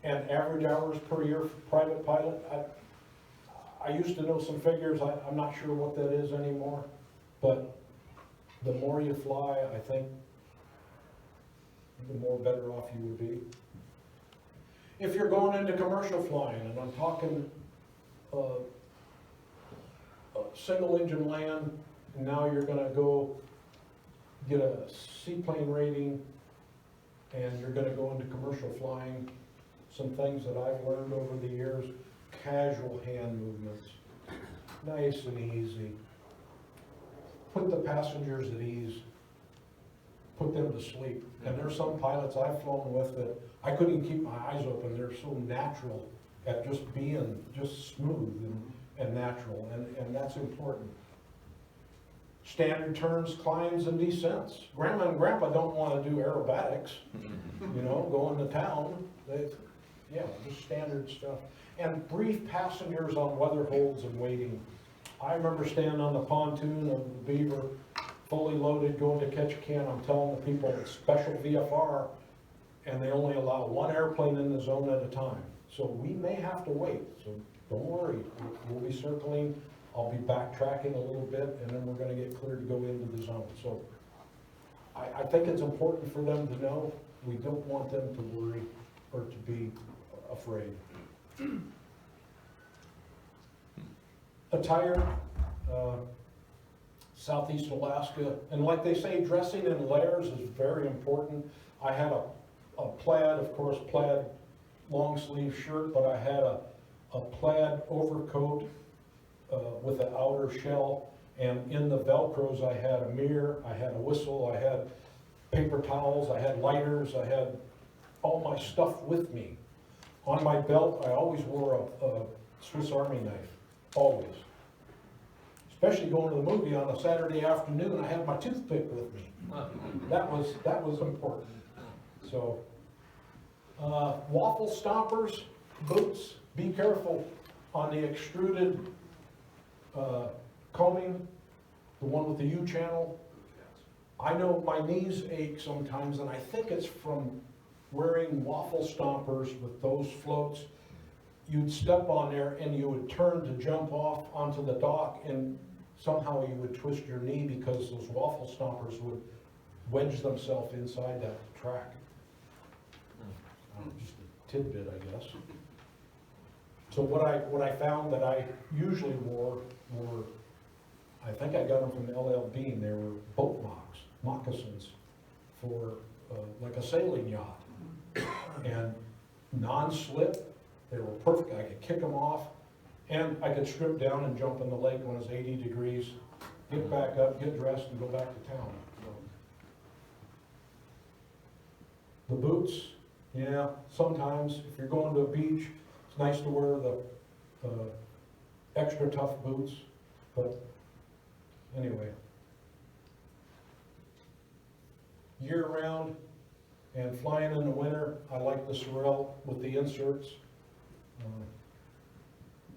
And average hours per year for private pilot, I used to know some figures, I'm not sure what that is anymore, but the more you fly, I think, the more better off you would be. If you're going into commercial flying, and I'm talking single engine land, and now you're gonna go get a seaplane rating, and you're gonna go into commercial flying, some things that I've learned over the years, casual hand movements, nice and easy. Put the passengers at ease, put them to sleep. And there's some pilots I've flown with that I couldn't even keep my eyes open. They're so natural at just being just smooth and natural, and that's important. Standard turns, climbs, and descents. Grandma and Grandpa don't want to do aerobatics, you know, going to town. Yeah, just standard stuff. And brief passengers on weather holds and waiting. I remember standing on the pontoon of the Beaver, fully loaded, going to catch a can. I'm telling the people it's special VFR, and they only allow one airplane in the zone at a time. So we may have to wait, so don't worry. We'll be circling. I'll be backtracking a little bit, and then we're gonna get clear to go into the zone. So I think it's important for them to know. We don't want them to worry or to be afraid. Attire, Southeast Alaska, and like they say, dressing in layers is very important. I had a plaid, of course, plaid long sleeve shirt, but I had a plaid overcoat with an outer shell, and in the Velcros I had a mirror, I had a whistle, I had paper towels, I had lighters, I had all my stuff with me. On my belt, I always wore a Swiss Army knife, always. Especially going to the movie on a Saturday afternoon, I had my toothpick with me. That was important. So, Waffle stompers, boots, be careful on the extruded combing, the one with the U-channel. I know my knees ache sometimes, and I think it's from wearing waffle stompers with those floats. You'd step on there and you would turn to jump off onto the dock, and somehow you would twist your knee because those waffle stompers would wedge themselves inside that track. Just a tidbit, I guess. So what I found that I usually wore were, I think I got them from LL Bean. They were boat moccasins for like a sailing yacht, and non-slip. They were perfect. I could kick them off, and I could strip down and jump in the lake when it's 80 degrees, get back up, get dressed, and go back to town. The boots, yeah, sometimes if you're going to a beach, it's nice to wear the extra tough boots, but anyway. Year round and flying in the winter, I like the Sorel with the inserts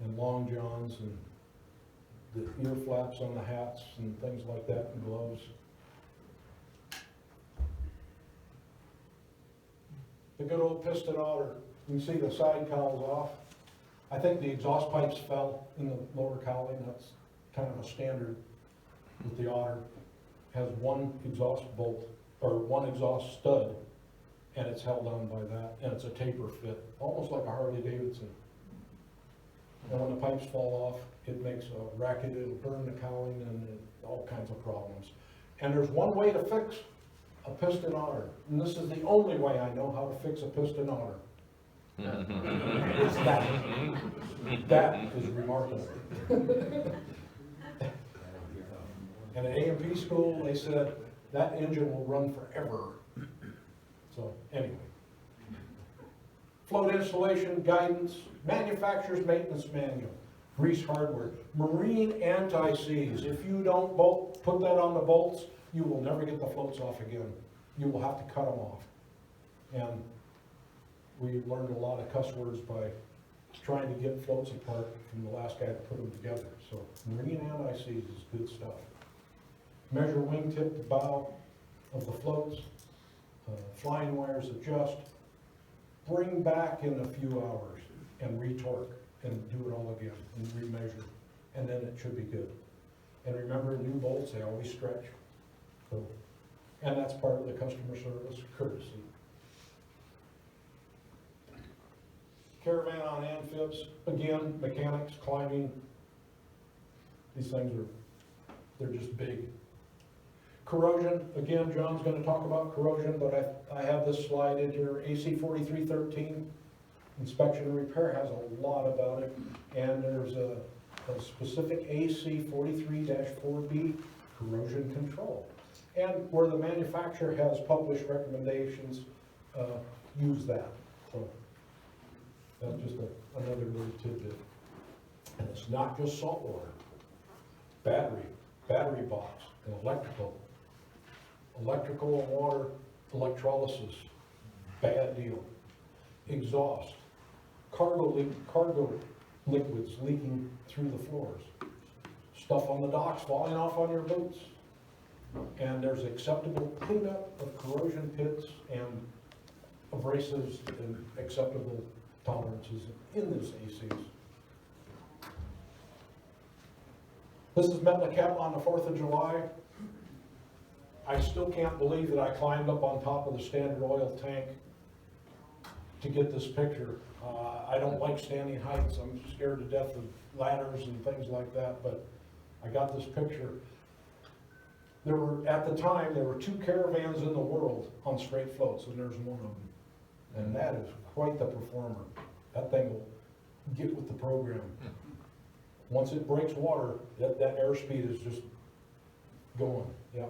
and long johns and the ear flaps on the hats and things like that, and gloves. The good old piston otter. You can see the side cowls off. I think the exhaust pipes fell in the lower cowling. That's kind of a standard with the otter. Has one exhaust bolt, or one exhaust stud, and it's held on by that, and it's a taper fit, almost like a Harley Davidson. And when the pipes fall off, it makes a racket, it'll burn the cowling, and all kinds of problems. And there's one way to fix a piston otter, and this is the only way I know how to fix a piston otter. It's that. That is remarkable. And at A&P school, they said that engine will run forever. So anyway. Float installation, guidance, manufacturer's maintenance manual, grease hardware, marine anti-seize. If you don't put that on the bolts, you will never get the floats off again. You will have to cut them off. And we learned a lot of cuss words by trying to get floats apart from the last guy that put them together. So marine anti-seize is good stuff. Measure wingtip to bow of the floats. Flying wires adjust. Bring back in a few hours and retorque and do it all again and remeasure. And then it should be good. And remember, new bolts, they always stretch. So, and that's part of the customer service courtesy. Caravan on amphibs, again, mechanics, climbing. These things they're just big. Corrosion, again, John's going to talk about corrosion, but I have this slide in here. AC 4313, inspection and repair, has a lot about it. And there's a specific AC 43-4B, corrosion control. And where the manufacturer has published recommendations, use that. So that's just another little tidbit. And it's not just salt water. Battery box, and electrical and water electrolysis, bad deal. Exhaust, cargo liquids leaking through the floors. Stuff on the docks falling off on your boots. And there's acceptable cleanup of corrosion pits and abrasives and acceptable tolerances in this ACs. This is Metlakatla on the 4th of July. I still can't believe that I climbed up on top of the Standard Oil tank to get this picture. I don't like standing heights. I'm scared to death of ladders and things like that, but I got this picture. At the time, there were 2 caravans in the world on straight floats, and there's one of them. And that is quite the performer. That thing will get with the program. Once it breaks water, that airspeed is just going, yeah.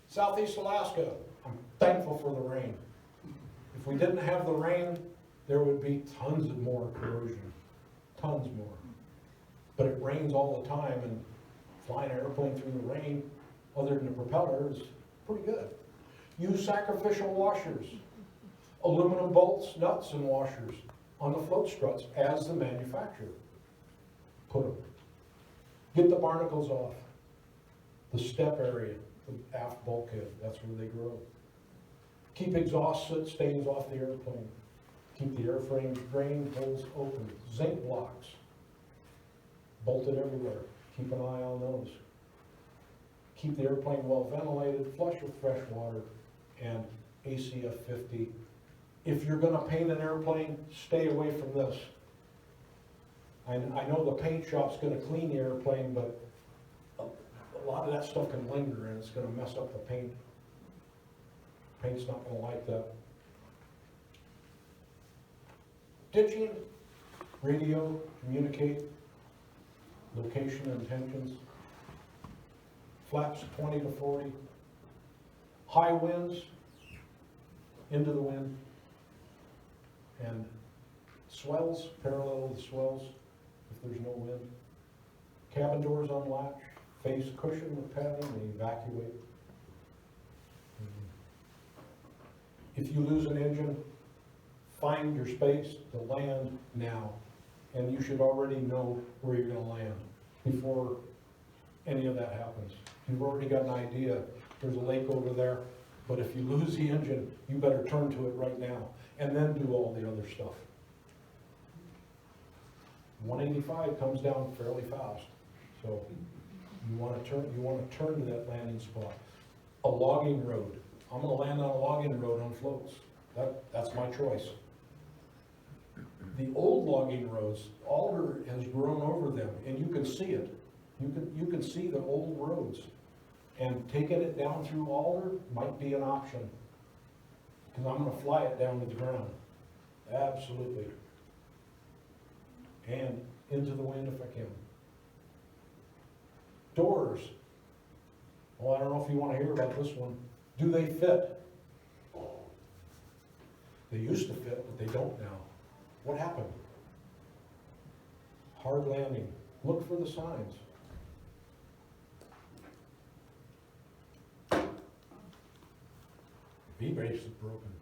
Southeast Alaska, I'm thankful for the rain. If we didn't have the rain, there would be tons of more corrosion, tons more. But it rains all the time, and flying an airplane through the rain, other than the propeller, is pretty good. Use sacrificial washers, aluminum bolts, nuts, and washers on the float struts as the manufacturer. Put them. Get the barnacles off. The step area, the aft bulkhead, that's where they grow. Keep exhaust soot stains off the airplane. Keep the airframe drain holes open. Zinc blocks, bolted everywhere. Keep an eye on those. Keep the airplane well ventilated, flush with fresh water, and ACF 50. If you're gonna paint an airplane, stay away from this. I know the paint shop's gonna clean the airplane, but a lot of that stuff can linger and it's gonna mess up the paint. Paint's not gonna like that. Ditching, radio, communicate, location intentions. Flaps 20 to 40. High winds, into the wind. And swells, parallel the swells if there's no wind. Cabin doors unlatch, face cushion with padding, and evacuate. If you lose an engine, find your space to land now. And you should already know where you're gonna land before any of that happens. You've already got an idea, there's a lake over there, but if you lose the engine, you better turn to it right now, and then do all the other stuff. 185 comes down fairly fast, so you want to turn to that landing spot. A logging road. I'm going to land on a logging road on floats. That's my choice. The old logging roads, alder has grown over them, and you can see it. You can see the old roads, and taking it down through alder might be an option, because I'm going to fly it down to the ground. Absolutely. And into the wind if I can. Doors. Well, I don't know if you want to hear about this one. Do they fit? They used to fit, but they don't now. What happened? Hard landing. Look for the signs. V-brace is broken.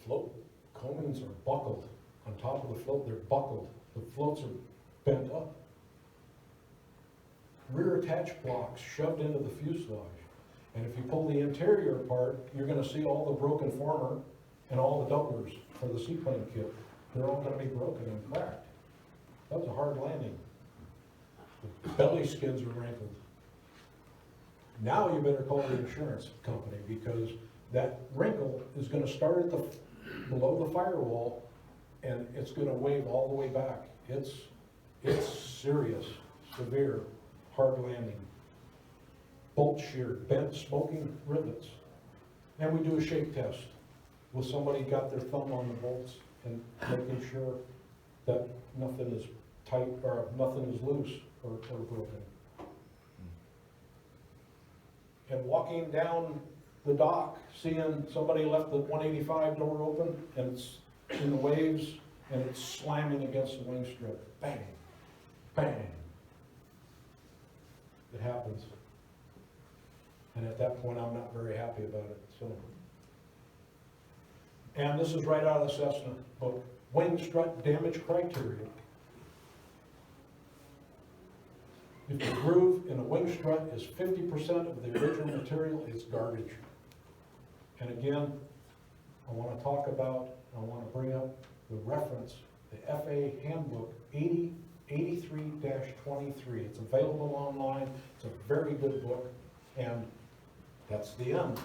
Float coamings are buckled. On top of the float, they're buckled. The floats are bent up. Rear attach blocks shoved into the fuselage. And if you pull the interior apart, you're going to see all the broken former and all the doublers for the seaplane kit. They're all going to be broken and cracked. That was a hard landing. The belly skids are wrinkled. Now you better call the insurance company, because that wrinkle is going to start at below the firewall, and it's going to wave all the way back. It's serious, severe, hard landing. Bolt shear, bent smoking rivets. And we do a shake test with somebody got their thumb on the bolts and making sure that nothing is tight or nothing is loose or broken. And walking down the dock, seeing somebody left the 185 door open and it's in the waves and it's slamming against the wing strip. Bang, bang. It happens. And at that point, I'm not very happy about it. So, and this is right out of the Cessna book. Wing strut damage criteria. If the groove in a wing strut is 50% of the original material, it's garbage. And again, I want to bring up the reference, the FA Handbook 8083-23. It's available online. It's a very good book. And that's the end.